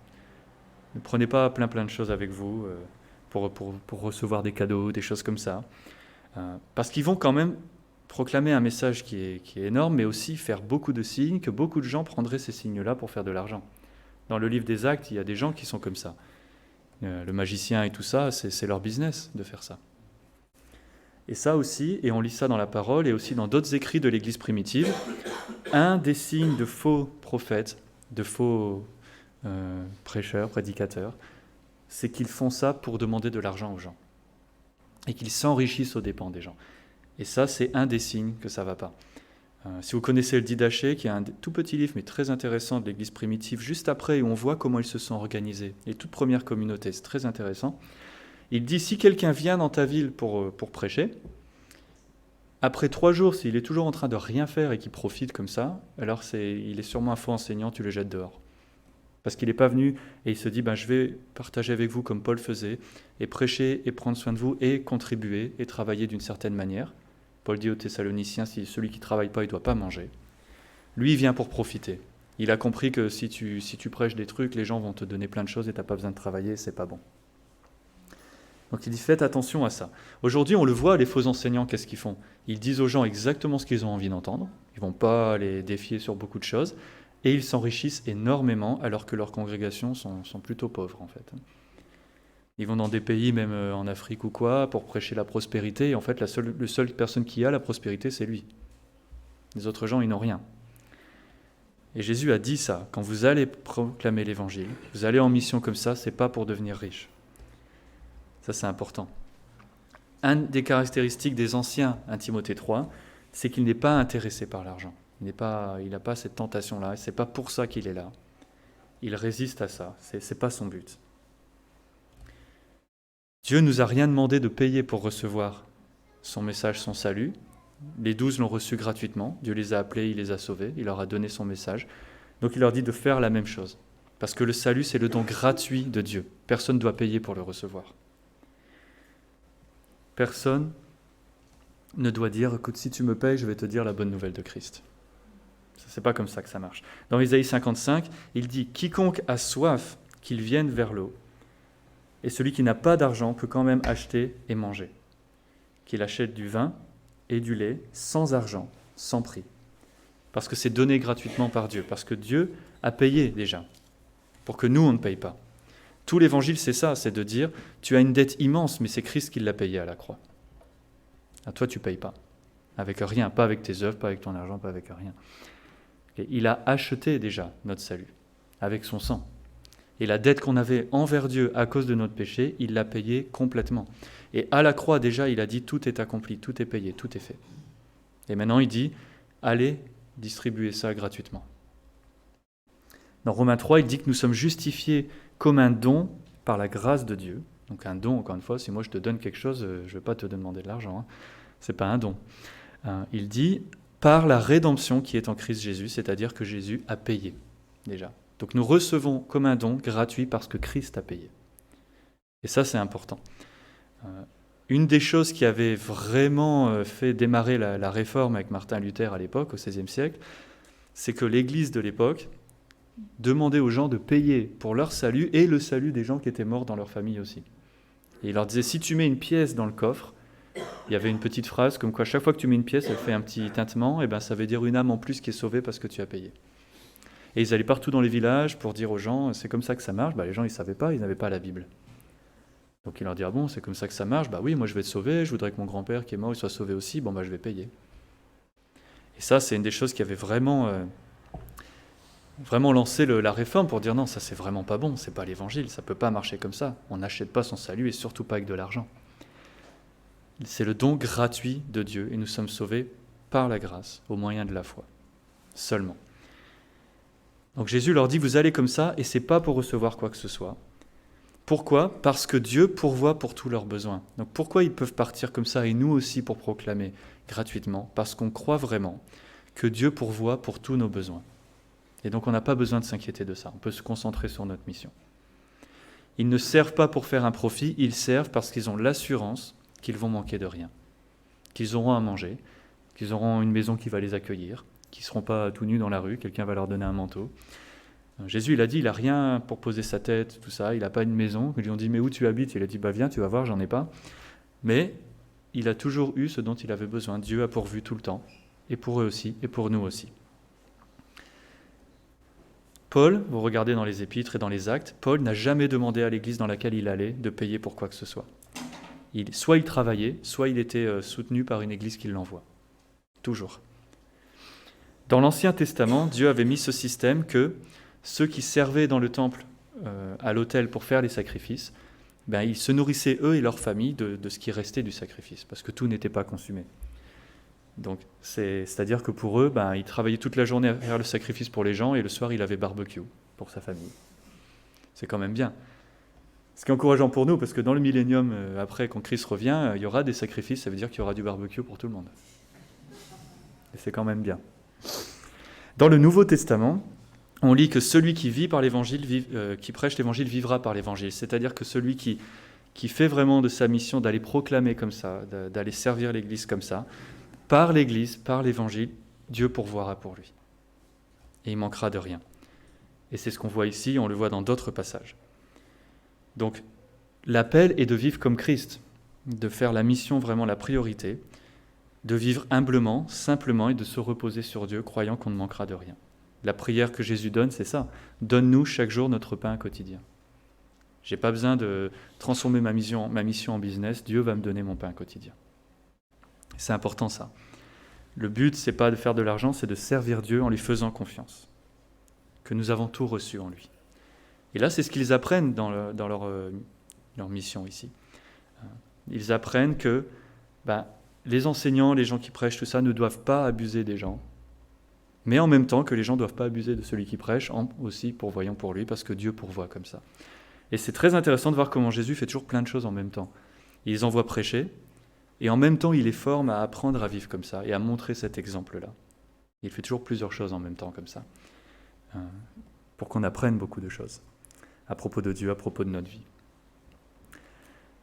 S1: ne prenez pas plein de choses avec vous pour recevoir des cadeaux, des choses comme ça. Parce qu'ils vont quand même proclamer un message qui est énorme, mais aussi faire beaucoup de signes, que beaucoup de gens prendraient ces signes-là pour faire de l'argent. Dans le livre des Actes, il y a des gens qui sont comme ça. Le magicien et tout ça, c'est leur business de faire ça. Et ça aussi, et on lit ça dans la parole et aussi dans d'autres écrits de l'Église primitive, un des signes de faux prophètes, de faux prêcheurs, prédicateurs, c'est qu'ils font ça pour demander de l'argent aux gens et qu'ils s'enrichissent aux dépens des gens. Et ça, c'est un des signes que ça ne va pas. Si vous connaissez le Didaché, qui est un tout petit livre mais très intéressant de l'Église primitive, juste après, où on voit comment ils se sont organisés, les toutes premières communautés, c'est très intéressant. Il dit, si quelqu'un vient dans ta ville pour prêcher, après 3 jours, s'il est toujours en train de rien faire et qu'il profite comme ça, alors il est sûrement un faux enseignant, tu le jettes dehors. Parce qu'il n'est pas venu et il se dit, je vais partager avec vous comme Paul faisait, et prêcher et prendre soin de vous et contribuer et travailler d'une certaine manière. Paul dit aux Thessaloniciens, si celui qui ne travaille pas, il ne doit pas manger. Lui, il vient pour profiter. Il a compris que si tu prêches des trucs, les gens vont te donner plein de choses et tu n'as pas besoin de travailler, c'est pas bon. Donc il dit, faites attention à ça. Aujourd'hui, on le voit, les faux enseignants, qu'est-ce qu'ils font ? Ils disent aux gens exactement ce qu'ils ont envie d'entendre. Ils ne vont pas les défier sur beaucoup de choses. Et ils s'enrichissent énormément alors que leurs congrégations sont plutôt pauvres, en fait. Ils vont dans des pays, même en Afrique ou quoi, pour prêcher la prospérité. Et en fait, la seule personne qui a la prospérité, c'est lui. Les autres gens, ils n'ont rien. Et Jésus a dit ça. Quand vous allez proclamer l'évangile, vous allez en mission comme ça, c'est pas pour devenir riche. Ça, c'est important. Une des caractéristiques des anciens, 1 Timothée 3, c'est qu'il n'est pas intéressé par l'argent. Il n'a pas cette tentation-là, et ce n'est pas pour ça qu'il est là. Il résiste à ça, ce n'est pas son but. Dieu ne nous a rien demandé de payer pour recevoir son message, son salut. Les 12 l'ont reçu gratuitement, Dieu les a appelés, il les a sauvés, il leur a donné son message. Donc il leur dit de faire la même chose. Parce que le salut, c'est le don gratuit de Dieu. Personne ne doit payer pour le recevoir. Personne ne doit dire, écoute, si tu me payes, je vais te dire la bonne nouvelle de Christ. C'est pas comme ça que ça marche. Dans Isaïe 55, il dit « Quiconque a soif, qu'il vienne vers l'eau, et celui qui n'a pas d'argent peut quand même acheter et manger. Qu'il achète du vin et du lait sans argent, sans prix. » Parce que c'est donné gratuitement par Dieu, parce que Dieu a payé déjà, pour que nous, on ne paye pas. Tout l'évangile, c'est ça, c'est de dire « Tu as une dette immense, mais c'est Christ qui l'a payée à la croix. À toi, tu ne payes pas. Avec rien, pas avec tes œuvres, pas avec ton argent, pas avec rien. » Et il a acheté déjà notre salut, avec son sang. Et la dette qu'on avait envers Dieu à cause de notre péché, il l'a payée complètement. Et à la croix, déjà, il a dit, tout est accompli, tout est payé, tout est fait. Et maintenant, il dit, allez distribuer ça gratuitement. Dans Romains 3, il dit que nous sommes justifiés comme un don par la grâce de Dieu. Donc un don, encore une fois, si moi je te donne quelque chose, je ne vais pas te demander de l'argent. Ce n'est pas un don. Il dit, par la rédemption qui est en Christ Jésus, c'est-à-dire que Jésus a payé déjà. Donc nous recevons comme un don gratuit parce que Christ a payé. Et ça, c'est important. Une des choses qui avait vraiment fait démarrer la réforme avec Martin Luther à l'époque, au XVIe siècle, c'est que l'Église de l'époque demandait aux gens de payer pour leur salut et le salut des gens qui étaient morts dans leur famille aussi. Et il leur disait, si tu mets une pièce dans le coffre, il y avait une petite phrase comme quoi chaque fois que tu mets une pièce, elle fait un petit tintement, et ben ça veut dire une âme en plus qui est sauvée parce que tu as payé. Et ils allaient partout dans les villages pour dire aux gens, c'est comme ça que ça marche. Les gens, ils ne savaient pas, ils n'avaient pas la Bible. Donc ils leur disaient, bon, c'est comme ça que ça marche. Oui, moi je vais te sauver, je voudrais que mon grand-père qui est mort, il soit sauvé aussi, je vais payer. Et ça, c'est une des choses qui avait vraiment lancé la réforme pour dire, non, ça c'est vraiment pas bon, c'est pas l'évangile, ça ne peut pas marcher comme ça. On n'achète pas son salut et surtout pas avec de l'argent. C'est le don gratuit de Dieu et nous sommes sauvés par la grâce, au moyen de la foi, seulement. Donc Jésus leur dit, vous allez comme ça et ce n'est pas pour recevoir quoi que ce soit. Pourquoi ? Parce que Dieu pourvoit pour tous leurs besoins. Donc pourquoi ils peuvent partir comme ça et nous aussi pour proclamer gratuitement ? Parce qu'on croit vraiment que Dieu pourvoit pour tous nos besoins. Et donc on n'a pas besoin de s'inquiéter de ça, on peut se concentrer sur notre mission. Ils ne servent pas pour faire un profit, ils servent parce qu'ils ont l'assurance qu'ils vont manquer de rien, qu'ils auront à manger, qu'ils auront une maison qui va les accueillir, qu'ils ne seront pas tout nus dans la rue, quelqu'un va leur donner un manteau. Jésus, il a dit, il n'a rien pour poser sa tête, tout ça, il n'a pas une maison. Ils lui ont dit, mais où tu habites? Il a dit, viens, tu vas voir, j'en ai pas. Mais il a toujours eu ce dont il avait besoin. Dieu a pourvu tout le temps, et pour eux aussi, et pour nous aussi. Paul, vous regardez dans les Épîtres et dans les Actes, Paul n'a jamais demandé à l'église dans laquelle il allait de payer pour quoi que ce soit. Soit il travaillait, soit il était soutenu par une église qui l'envoie. Toujours. Dans l'Ancien Testament, Dieu avait mis ce système que ceux qui servaient dans le temple à l'autel pour faire les sacrifices, ils se nourrissaient eux et leurs familles de ce qui restait du sacrifice, parce que tout n'était pas consumé. Donc, c'est-à-dire que pour eux, il travaillait toute la journée à faire le sacrifice pour les gens, et le soir, il avait barbecue pour sa famille. C'est quand même bien. Ce qui est encourageant pour nous, parce que dans le millénium, après, quand Christ revient, il y aura des sacrifices, ça veut dire qu'il y aura du barbecue pour tout le monde. Et c'est quand même bien. Dans le Nouveau Testament, on lit que celui qui vit par l'évangile, qui prêche l'évangile, vivra par l'évangile. C'est-à-dire que celui qui fait vraiment de sa mission d'aller proclamer comme ça, d'aller servir l'Église comme ça, par l'Église, par l'évangile, Dieu pourvoira pour lui. Et il manquera de rien. Et c'est ce qu'on voit ici, on le voit dans d'autres passages. Donc, l'appel est de vivre comme Christ, de faire la mission vraiment la priorité, de vivre humblement, simplement et de se reposer sur Dieu, croyant qu'on ne manquera de rien. La prière que Jésus donne, c'est ça. Donne-nous chaque jour notre pain quotidien. Je n'ai pas besoin de transformer ma mission en business, Dieu va me donner mon pain quotidien. C'est important ça. Le but, c'est pas de faire de l'argent, c'est de servir Dieu en lui faisant confiance. Que nous avons tout reçu en lui. Et là, c'est ce qu'ils apprennent dans leur mission ici. Ils apprennent que les enseignants, les gens qui prêchent, tout ça, ne doivent pas abuser des gens. Mais en même temps que les gens ne doivent pas abuser de celui qui prêche, aussi pourvoyant pour lui, parce que Dieu pourvoit comme ça. Et c'est très intéressant de voir comment Jésus fait toujours plein de choses en même temps. Il les envoie prêcher, et en même temps, il les forme à apprendre à vivre comme ça, et à montrer cet exemple-là. Il fait toujours plusieurs choses en même temps comme ça, pour qu'on apprenne beaucoup de choses, à propos de Dieu, à propos de notre vie.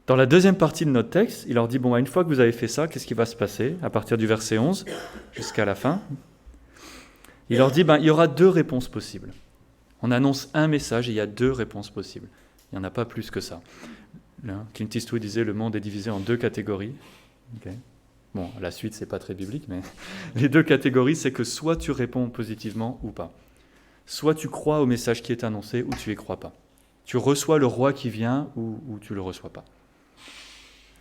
S1: Dans la deuxième partie de notre texte, il leur dit, une fois que vous avez fait ça, qu'est-ce qui va se passer à partir du verset 11 jusqu'à la fin? Il leur dit, il y aura 2 réponses possibles. On annonce un message et il y a 2 réponses possibles. Il n'y en a pas plus que ça. Clint Eastwood disait, le monde est divisé en 2 catégories. Okay. Bon, la suite, c'est pas très biblique, mais les 2 catégories, c'est que soit tu réponds positivement ou pas. Soit tu crois au message qui est annoncé ou tu y crois pas. Tu reçois le roi qui vient ou tu le reçois pas.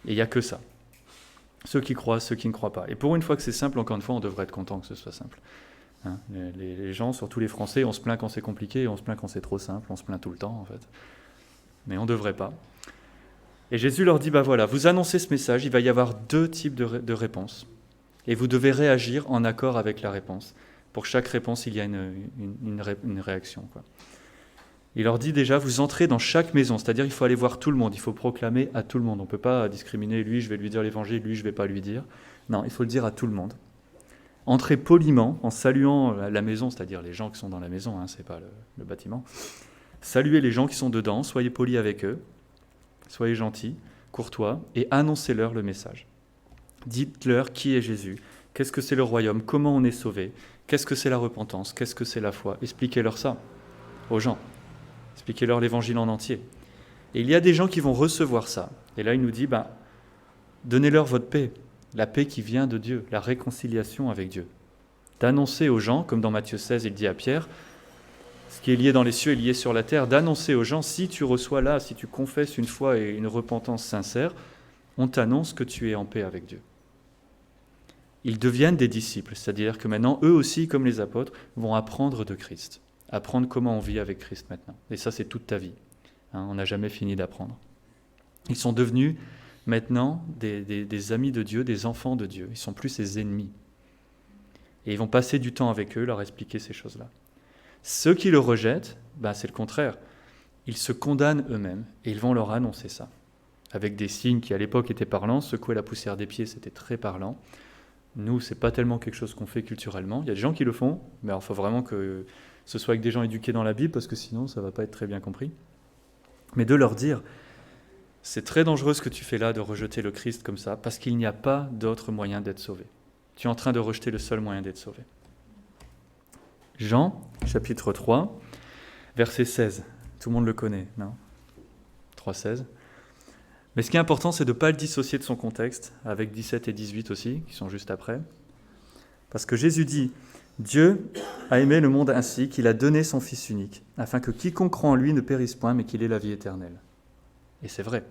S1: Et il n'y a que ça. Ceux qui croient, ceux qui ne croient pas. Et pour une fois que c'est simple, encore une fois, on devrait être content que ce soit simple. Les gens, surtout les Français, on se plaint quand c'est compliqué et on se plaint quand c'est trop simple. On se plaint tout le temps, en fait. Mais on ne devrait pas. Et Jésus leur dit, vous annoncez ce message, il va y avoir 2 types de réponses. Et vous devez réagir en accord avec la réponse. Pour chaque réponse, il y a une réaction, quoi. Il leur dit déjà, vous entrez dans chaque maison, c'est-à-dire il faut aller voir tout le monde, il faut proclamer à tout le monde. On ne peut pas discriminer, lui je vais lui dire l'évangile, lui je ne vais pas lui dire. Non, il faut le dire à tout le monde. Entrez poliment en saluant la maison, c'est-à-dire les gens qui sont dans la maison, ce n'est pas le bâtiment. Saluez les gens qui sont dedans, soyez polis avec eux, soyez gentils, courtois, et annoncez-leur le message. Dites-leur qui est Jésus, qu'est-ce que c'est le royaume, comment on est sauvé, qu'est-ce que c'est la repentance, qu'est-ce que c'est la foi. Expliquez-leur ça aux gens. Expliquez-leur l'évangile en entier. Et il y a des gens qui vont recevoir ça. Et là, il nous dit, donnez-leur votre paix, la paix qui vient de Dieu, la réconciliation avec Dieu. D'annoncer aux gens, comme dans Matthieu 16, il dit à Pierre, ce qui est lié dans les cieux est lié sur la terre, d'annoncer aux gens, si tu reçois là, si tu confesses une foi et une repentance sincère, on t'annonce que tu es en paix avec Dieu. Ils deviennent des disciples, c'est-à-dire que maintenant, eux aussi, comme les apôtres, vont apprendre de Christ. Apprendre comment on vit avec Christ maintenant. Et ça, c'est toute ta vie. On n'a jamais fini d'apprendre. Ils sont devenus maintenant des amis de Dieu, des enfants de Dieu. Ils ne sont plus ses ennemis. Et ils vont passer du temps avec eux, leur expliquer ces choses-là. Ceux qui le rejettent, c'est le contraire. Ils se condamnent eux-mêmes et ils vont leur annoncer ça. Avec des signes qui, à l'époque, étaient parlants. Secouer la poussière des pieds, c'était très parlant. Nous, ce n'est pas tellement quelque chose qu'on fait culturellement. Il y a des gens qui le font, mais il faut vraiment que ce soit avec des gens éduqués dans la Bible, parce que sinon, ça ne va pas être très bien compris. Mais de leur dire, c'est très dangereux ce que tu fais là, de rejeter le Christ comme ça, parce qu'il n'y a pas d'autre moyen d'être sauvé. Tu es en train de rejeter le seul moyen d'être sauvé. Jean, chapitre 3, verset 16. Tout le monde le connaît, non ? 3,16. Mais ce qui est important, c'est de ne pas le dissocier de son contexte, avec 17 et 18 aussi, qui sont juste après. Parce que Jésus dit « Dieu a aimé le monde ainsi qu'il a donné son Fils unique, afin que quiconque croit en lui ne périsse point, mais qu'il ait la vie éternelle. » Et c'est vrai.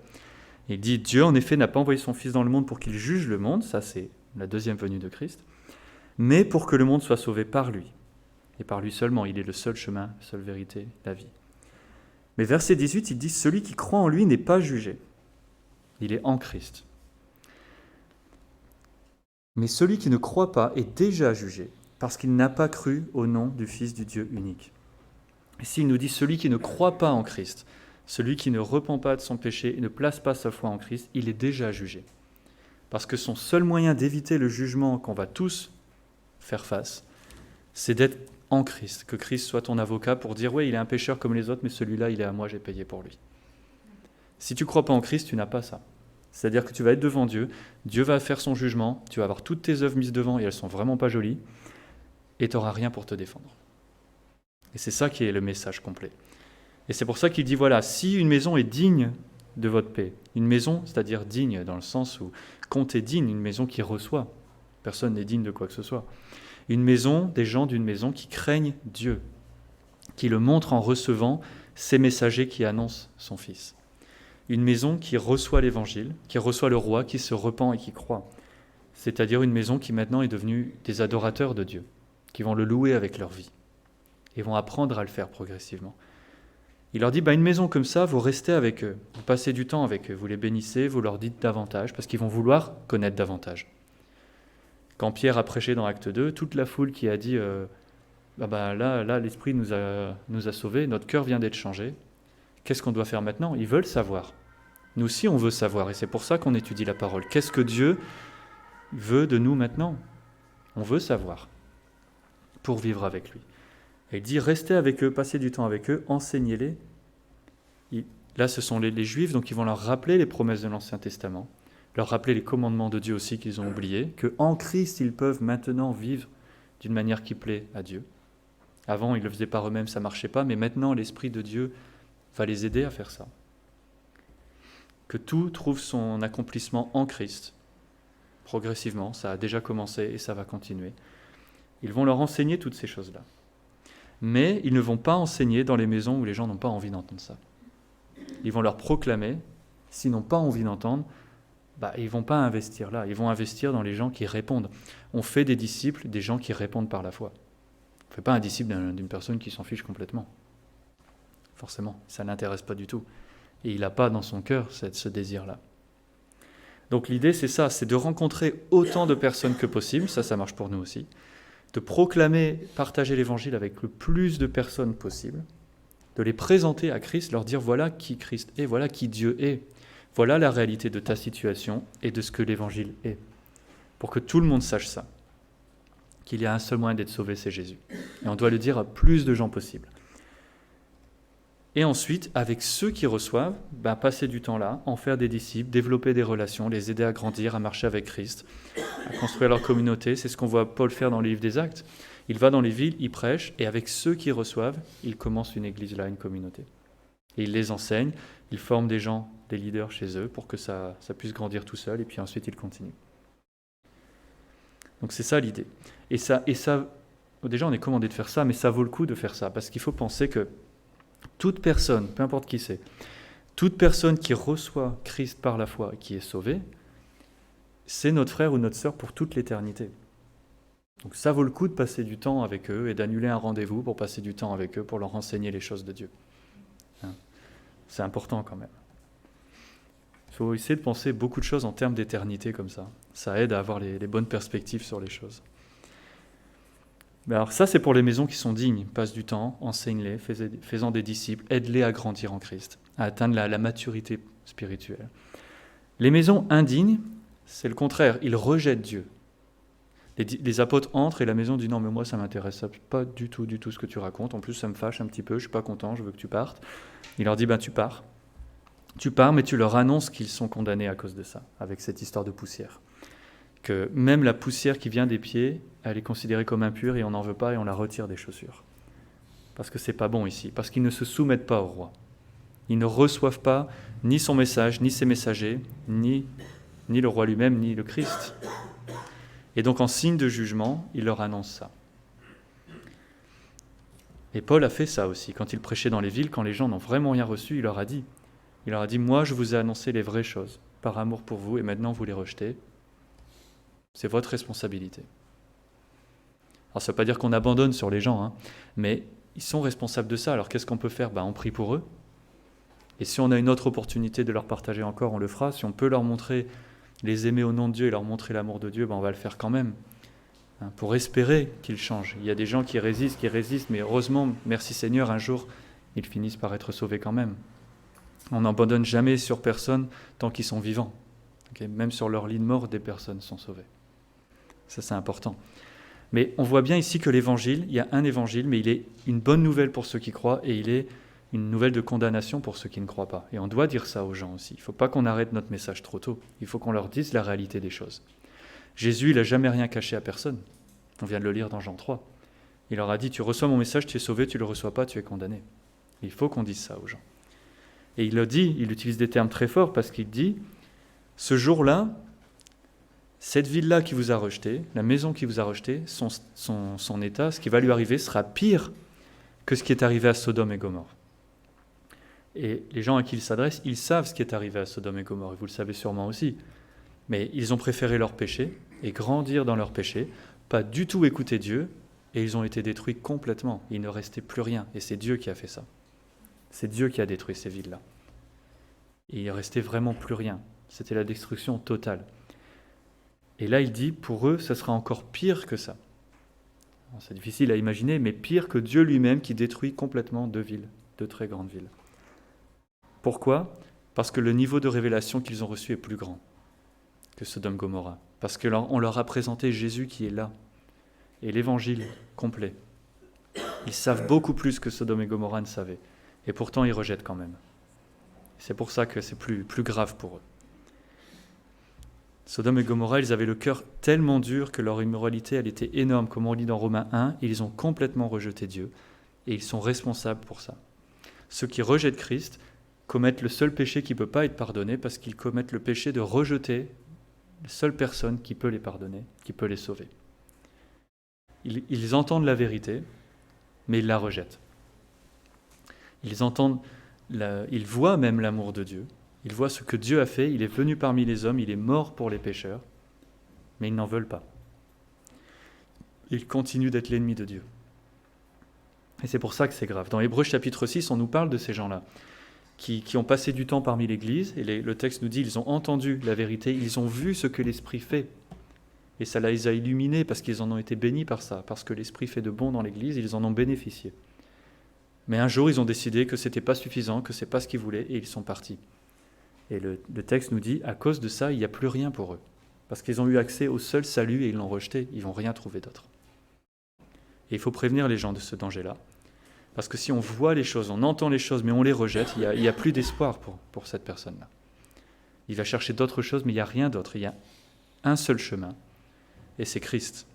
S1: Il dit « Dieu, en effet, n'a pas envoyé son Fils dans le monde pour qu'il juge le monde », ça c'est la deuxième venue de Christ, mais pour que le monde soit sauvé par lui. Et par lui seulement, il est le seul chemin, la seule vérité, la vie. Mais verset 18, il dit « Celui qui croit en lui n'est pas jugé. Il est en Christ. Mais celui qui ne croit pas est déjà jugé, parce qu'il n'a pas cru au nom du Fils du Dieu unique. » Ici, il nous dit « Celui qui ne croit pas en Christ, celui qui ne repent pas de son péché et ne place pas sa foi en Christ, il est déjà jugé. » Parce que son seul moyen d'éviter le jugement qu'on va tous faire face, c'est d'être en Christ, que Christ soit ton avocat pour dire « Oui, il est un pécheur comme les autres, mais celui-là, il est à moi, j'ai payé pour lui. » Si tu ne crois pas en Christ, tu n'as pas ça. C'est-à-dire que tu vas être devant Dieu, Dieu va faire son jugement, tu vas avoir toutes tes œuvres mises devant et elles ne sont vraiment pas jolies, et tu n'auras rien pour te défendre. Et c'est ça qui est le message complet. Et c'est pour ça qu'il dit, voilà, si une maison est digne de votre paix, une maison, c'est-à-dire digne dans le sens où quand est digne, une maison qui reçoit, personne n'est digne de quoi que ce soit, une maison, des gens d'une maison qui craignent Dieu, qui le montrent en recevant ces messagers qui annoncent son Fils. Une maison qui reçoit l'Évangile, qui reçoit le roi, qui se repent et qui croit. C'est-à-dire une maison qui maintenant est devenue des adorateurs de Dieu, qui vont le louer avec leur vie et vont apprendre à le faire progressivement. Il leur dit, une maison comme ça, vous restez avec eux, vous passez du temps avec eux, vous les bénissez, vous leur dites davantage, parce qu'ils vont vouloir connaître davantage. Quand Pierre a prêché dans Acte 2, toute la foule qui a dit là, l'Esprit nous a sauvés, notre cœur vient d'être changé. Qu'est-ce qu'on doit faire maintenant ? Ils veulent savoir. Nous aussi, on veut savoir, et c'est pour ça qu'on étudie la parole. Qu'est-ce que Dieu veut de nous maintenant ? On veut savoir, pour vivre avec lui. Et il dit, restez avec eux, passez du temps avec eux, enseignez-les. Là, ce sont les Juifs, donc ils vont leur rappeler les promesses de l'Ancien Testament, leur rappeler les commandements de Dieu aussi qu'ils ont oubliés, qu'en Christ, ils peuvent maintenant vivre d'une manière qui plaît à Dieu. Avant, ils ne le faisaient par eux-mêmes, ça ne marchait pas, mais maintenant, l'Esprit de Dieu va les aider à faire ça. Que tout trouve son accomplissement en Christ, progressivement, ça a déjà commencé et ça va continuer. Ils vont leur enseigner toutes ces choses-là. Mais ils ne vont pas enseigner dans les maisons où les gens n'ont pas envie d'entendre ça. Ils vont leur proclamer, s'ils n'ont pas envie d'entendre, ils ne vont pas investir là, ils vont investir dans les gens qui répondent. On fait des disciples, des gens qui répondent par la foi. On ne fait pas un disciple d'une personne qui s'en fiche complètement. Forcément, ça ne l'intéresse pas du tout. Et il n'a pas dans son cœur ce désir-là. Donc l'idée, c'est ça, c'est de rencontrer autant de personnes que possible, ça marche pour nous aussi, de proclamer, partager l'évangile avec le plus de personnes possible, de les présenter à Christ, leur dire voilà qui Christ est, voilà qui Dieu est, voilà la réalité de ta situation et de ce que l'évangile est, pour que tout le monde sache ça, qu'il y a un seul moyen d'être sauvé, c'est Jésus. Et on doit le dire à plus de gens possible. Et ensuite, avec ceux qui reçoivent, passer du temps là, en faire des disciples, développer des relations, les aider à grandir, à marcher avec Christ, à construire leur communauté. C'est ce qu'on voit Paul faire dans le livre des Actes. Il va dans les villes, il prêche, et avec ceux qui reçoivent, il commence une église là, une communauté. Et il les enseigne, il forme des gens, des leaders chez eux, pour que ça puisse grandir tout seul, et puis ensuite il continue. Donc c'est ça l'idée. Et ça, déjà on est commandé de faire ça, mais ça vaut le coup de faire ça, parce qu'il faut penser que toute personne, peu importe qui c'est, toute personne qui reçoit Christ par la foi et qui est sauvée, c'est notre frère ou notre sœur pour toute l'éternité. Donc ça vaut le coup de passer du temps avec eux et d'annuler un rendez-vous pour passer du temps avec eux, pour leur enseigner les choses de Dieu. C'est important quand même. Il faut essayer de penser beaucoup de choses en termes d'éternité comme ça. Ça aide à avoir les bonnes perspectives sur les choses. Mais alors ça, c'est pour les maisons qui sont dignes. Passe du temps, enseigne-les, fais-en des disciples, aide-les à grandir en Christ, à atteindre la maturité spirituelle. Les maisons indignes, c'est le contraire, ils rejettent Dieu. Les apôtres entrent et la maison dit « Non, mais moi, ça ne m'intéresse pas du tout ce que tu racontes. En plus, ça me fâche un petit peu, je ne suis pas content, je veux que tu partes. » Il leur dit « Tu pars. Tu pars, mais tu leur annonces qu'ils sont condamnés à cause de ça, avec cette histoire de poussière. que même la poussière qui vient des pieds, elle est considérée comme impure et on n'en veut pas et on la retire des chaussures. Parce que c'est pas bon ici, parce qu'ils ne se soumettent pas au roi. Ils ne reçoivent pas ni son message, ni ses messagers, ni le roi lui-même, ni le Christ. Et donc en signe de jugement, il leur annonce ça. Et Paul a fait ça aussi, quand il prêchait dans les villes, quand les gens n'ont vraiment rien reçu, il leur a dit, moi je vous ai annoncé les vraies choses, par amour pour vous, et maintenant vous les rejetez. C'est votre responsabilité. Alors ça ne veut pas dire qu'on abandonne sur les gens, mais ils sont responsables de ça. Alors qu'est-ce qu'on peut faire ? On prie pour eux. Et si on a une autre opportunité de leur partager encore, on le fera. Si on peut leur montrer, les aimer au nom de Dieu et leur montrer l'amour de Dieu, on va le faire quand même. Pour espérer qu'ils changent. Il y a des gens qui résistent, mais heureusement, merci Seigneur, un jour, ils finissent par être sauvés quand même. On n'abandonne jamais sur personne tant qu'ils sont vivants. Même sur leur lit de mort, des personnes sont sauvées. Ça, c'est important. Mais on voit bien ici que l'évangile, il y a un évangile, mais il est une bonne nouvelle pour ceux qui croient et il est une nouvelle de condamnation pour ceux qui ne croient pas. Et on doit dire ça aux gens aussi. Il ne faut pas qu'on arrête notre message trop tôt. Il faut qu'on leur dise la réalité des choses. Jésus, il n'a jamais rien caché à personne. On vient de le lire dans Jean 3. Il leur a dit, tu reçois mon message, tu es sauvé, tu ne le reçois pas, tu es condamné. Il faut qu'on dise ça aux gens. Et il le dit, il utilise des termes très forts parce qu'il dit, ce jour-là, cette ville-là qui vous a rejeté, la maison qui vous a rejeté, son état, ce qui va lui arriver sera pire que ce qui est arrivé à Sodome et Gomorrhe. Et les gens à qui il s'adresse, ils savent ce qui est arrivé à Sodome et Gomorrhe, et vous le savez sûrement aussi. Mais ils ont préféré leur péché et grandir dans leur péché, pas du tout écouter Dieu, et ils ont été détruits complètement. Il ne restait plus rien, et c'est Dieu qui a fait ça. C'est Dieu qui a détruit ces villes-là. Et il ne restait vraiment plus rien. C'était la destruction totale. Et là, il dit, pour eux, ça sera encore pire que ça. Alors, c'est difficile à imaginer, mais pire que Dieu lui-même qui détruit complètement 2 villes, 2 très grandes villes. Pourquoi ? Parce que le niveau de révélation qu'ils ont reçu est plus grand que Sodome et Gomorrhe. Parce qu'on leur a présenté Jésus qui est là, et l'évangile complet. Ils savent beaucoup plus que Sodome et Gomorrhe ne savaient, et pourtant ils rejettent quand même. C'est pour ça que c'est plus grave pour eux. Sodome et Gomorrhe, ils avaient le cœur tellement dur que leur immoralité, elle était énorme, comme on lit dans Romains 1, et ils ont complètement rejeté Dieu, et ils sont responsables pour ça. Ceux qui rejettent Christ commettent le seul péché qui ne peut pas être pardonné, parce qu'ils commettent le péché de rejeter la seule personne qui peut les pardonner, qui peut les sauver. Ils entendent la vérité, mais ils la rejettent. Ils voient même l'amour de Dieu, ils voient ce que Dieu a fait, il est venu parmi les hommes, il est mort pour les pécheurs, mais ils n'en veulent pas. Ils continuent d'être l'ennemi de Dieu. Et c'est pour ça que c'est grave. Dans Hébreux chapitre 6, on nous parle de ces gens-là, qui ont passé du temps parmi l'Église, et le texte nous dit, ils ont entendu la vérité, ils ont vu ce que l'Esprit fait, et ça les a illuminés parce qu'ils en ont été bénis par ça, parce que l'Esprit fait de bon dans l'Église, ils en ont bénéficié. Mais un jour, ils ont décidé que ce n'était pas suffisant, que ce n'est pas ce qu'ils voulaient, et ils sont partis. Et le texte nous dit, à cause de ça, il n'y a plus rien pour eux. Parce qu'ils ont eu accès au seul salut et ils l'ont rejeté, ils ne vont rien trouver d'autre. Et il faut prévenir les gens de ce danger-là. Parce que si on voit les choses, on entend les choses, mais on les rejette, il n'y a plus d'espoir pour cette personne-là. Il va chercher d'autres choses, mais il n'y a rien d'autre. Il y a un seul chemin, et c'est Christ.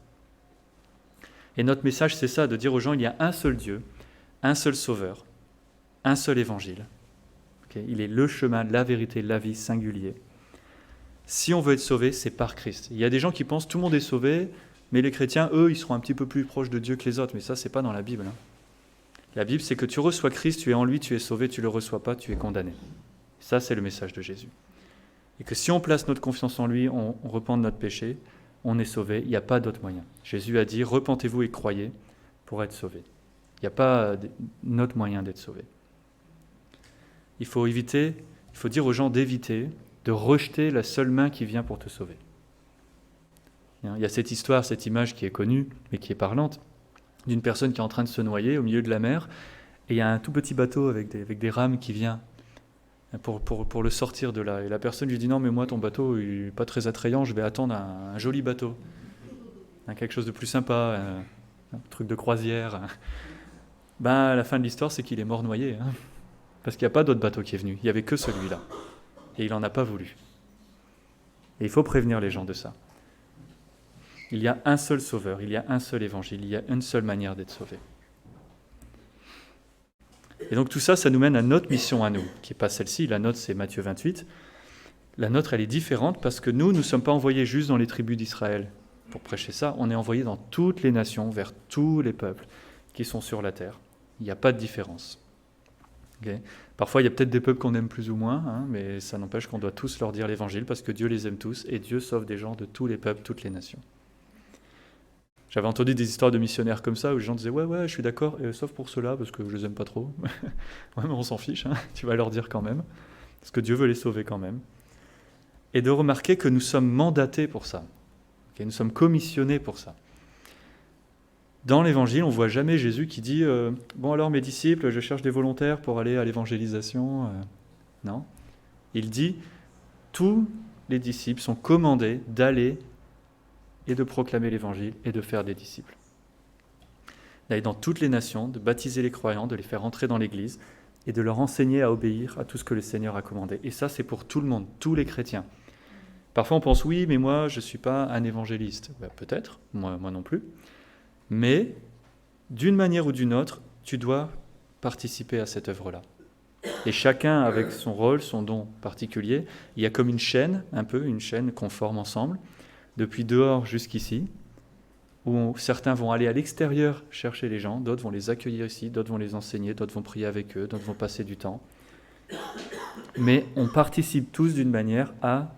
S1: Et notre message, c'est ça, de dire aux gens, il y a un seul Dieu, un seul Sauveur, un seul Évangile. Okay, il est le chemin, la vérité, la vie, singulier. Si on veut être sauvé, c'est par Christ. Il y a des gens qui pensent que tout le monde est sauvé, mais les chrétiens, eux, ils seront un petit peu plus proches de Dieu que les autres. Mais ça, c'est pas dans la Bible. La Bible, c'est que tu reçois Christ, tu es en lui, tu es sauvé, tu ne le reçois pas, tu es condamné. Ça, c'est le message de Jésus. Et que si on place notre confiance en lui, on repent de notre péché, on est sauvé, il n'y a pas d'autre moyen. Jésus a dit, repentez-vous et croyez pour être sauvé. Il n'y a pas d'autre moyen d'être sauvé. Il faut dire aux gens d'éviter, de rejeter la seule main qui vient pour te sauver. Il y a cette histoire, cette image qui est connue, mais qui est parlante, d'une personne qui est en train de se noyer au milieu de la mer, et il y a un tout petit bateau avec des rames qui vient pour le sortir de là. Et la personne lui dit, non mais moi ton bateau il n'est pas très attrayant, je vais attendre un joli bateau, quelque chose de plus sympa, un truc de croisière. À la fin de l'histoire, c'est qu'il est mort noyé, parce qu'il n'y a pas d'autre bateau qui est venu, il n'y avait que celui-là, et il n'en a pas voulu. Et il faut prévenir les gens de ça. Il y a un seul sauveur, il y a un seul évangile, il y a une seule manière d'être sauvé. Et donc tout ça, ça nous mène à notre mission à nous, qui n'est pas celle-ci. La nôtre, c'est Matthieu 28. La nôtre, elle est différente parce que nous ne sommes pas envoyés juste dans les tribus d'Israël pour prêcher ça. On est envoyés dans toutes les nations, vers tous les peuples qui sont sur la terre. Il n'y a pas de différence. Okay. Parfois, il y a peut-être des peuples qu'on aime plus ou moins, mais ça n'empêche qu'on doit tous leur dire l'évangile parce que Dieu les aime tous et Dieu sauve des gens de tous les peuples, toutes les nations. J'avais entendu des histoires de missionnaires comme ça où les gens disaient « Ouais, je suis d'accord, sauf pour ceux-là parce que je les aime pas trop. » Ouais, mais on s'en fiche, tu vas leur dire quand même, parce que Dieu veut les sauver quand même. Et de remarquer que nous sommes mandatés pour ça, okay, nous sommes commissionnés pour ça. Dans l'Évangile, on ne voit jamais Jésus qui dit « Bon alors mes disciples, je cherche des volontaires pour aller à l'évangélisation. » Non. Il dit « Tous les disciples sont commandés d'aller et de proclamer l'Évangile et de faire des disciples. » D'aller dans toutes les nations, de baptiser les croyants, de les faire entrer dans l'Église et de leur enseigner à obéir à tout ce que le Seigneur a commandé. Et ça, c'est pour tout le monde, tous les chrétiens. Parfois, on pense « Oui, mais moi, je ne suis pas un évangéliste. » Peut-être, moi non plus. Mais, d'une manière ou d'une autre, tu dois participer à cette œuvre-là. Et chacun avec son rôle, son don particulier, il y a comme une chaîne, un peu, une chaîne qu'on forme ensemble, depuis dehors jusqu'ici, où certains vont aller à l'extérieur chercher les gens, d'autres vont les accueillir ici, d'autres vont les enseigner, d'autres vont prier avec eux, d'autres vont passer du temps. Mais on participe tous d'une manière à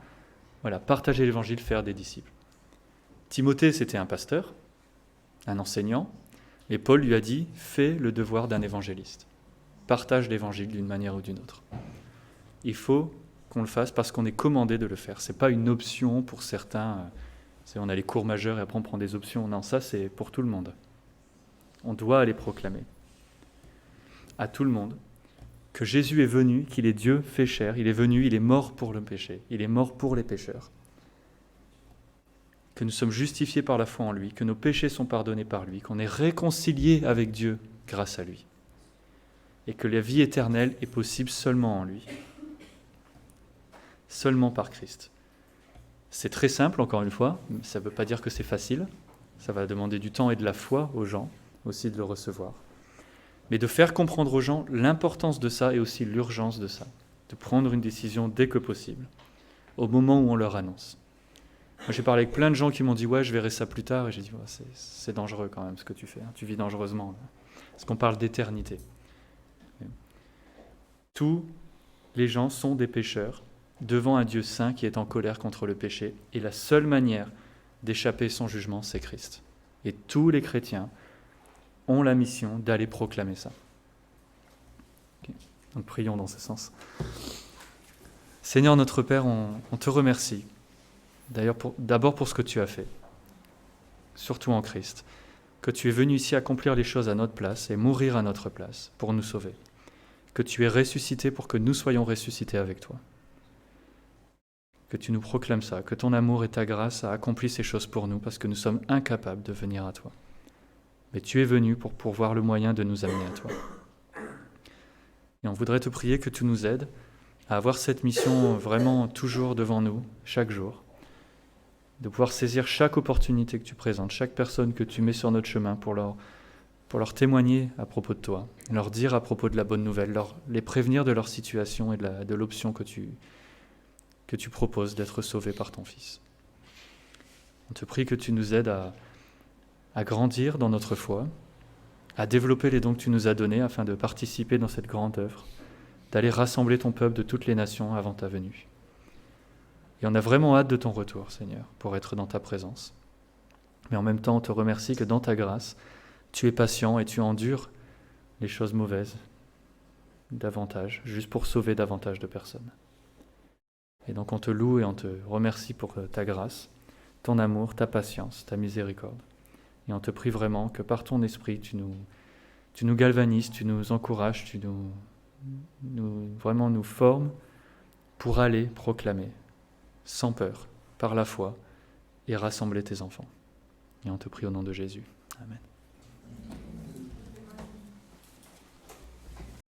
S1: partager l'évangile, faire des disciples. Timothée, c'était un pasteur, un enseignant, et Paul lui a dit « Fais le devoir d'un évangéliste. Partage l'évangile d'une manière ou d'une autre. » Il faut qu'on le fasse parce qu'on est commandé de le faire. Ce n'est pas une option pour certains. On a les cours majeurs et après on prend des options. Non, ça c'est pour tout le monde. On doit aller proclamer à tout le monde que Jésus est venu, qu'il est Dieu fait chair, il est venu, il est mort pour le péché, il est mort pour les pécheurs. Que nous sommes justifiés par la foi en lui, que nos péchés sont pardonnés par lui, qu'on est réconciliés avec Dieu grâce à lui, et que la vie éternelle est possible seulement en lui, seulement par Christ. C'est très simple, encore une fois, mais ça ne veut pas dire que c'est facile, ça va demander du temps et de la foi aux gens, aussi de le recevoir, mais de faire comprendre aux gens l'importance de ça et aussi l'urgence de ça, de prendre une décision dès que possible, au moment où on leur annonce. Moi, j'ai parlé avec plein de gens qui m'ont dit « Ouais, je verrai ça plus tard ». Et j'ai dit ouais, « C'est dangereux quand même ce que tu fais. Tu vis dangereusement. » Parce qu'on parle d'éternité. Tous les gens sont des pécheurs devant un Dieu saint qui est en colère contre le péché. Et la seule manière d'échapper son jugement, c'est Christ. Et tous les chrétiens ont la mission d'aller proclamer ça. Okay. Donc prions dans ce sens. Seigneur notre Père, on te remercie. D'ailleurs, d'abord pour ce que tu as fait, surtout en Christ, que tu es venu ici accomplir les choses à notre place et mourir à notre place pour nous sauver, que tu es ressuscité pour que nous soyons ressuscités avec toi, que tu nous proclames ça, que ton amour et ta grâce a accompli ces choses pour nous parce que nous sommes incapables de venir à toi. Mais tu es venu pour pourvoir le moyen de nous amener à toi. Et on voudrait te prier que tu nous aides à avoir cette mission vraiment toujours devant nous, chaque jour, de pouvoir saisir chaque opportunité que tu présentes, chaque personne que tu mets sur notre chemin pour leur témoigner à propos de toi, leur dire à propos de la bonne nouvelle, les prévenir de leur situation et de l'option que tu proposes d'être sauvé par ton Fils. On te prie que tu nous aides à grandir dans notre foi, à développer les dons que tu nous as donnés afin de participer dans cette grande œuvre, d'aller rassembler ton peuple de toutes les nations avant ta venue. Et on a vraiment hâte de ton retour, Seigneur, pour être dans ta présence. Mais en même temps, on te remercie que dans ta grâce, tu es patient et tu endures les choses mauvaises davantage, juste pour sauver davantage de personnes. Et donc on te loue et on te remercie pour ta grâce, ton amour, ta patience, ta miséricorde. Et on te prie vraiment que par ton esprit, tu nous galvanises, tu nous encourages, tu vraiment nous formes pour aller proclamer sans peur, par la foi, et rassembler tes enfants. Et on te prie au nom de Jésus. Amen.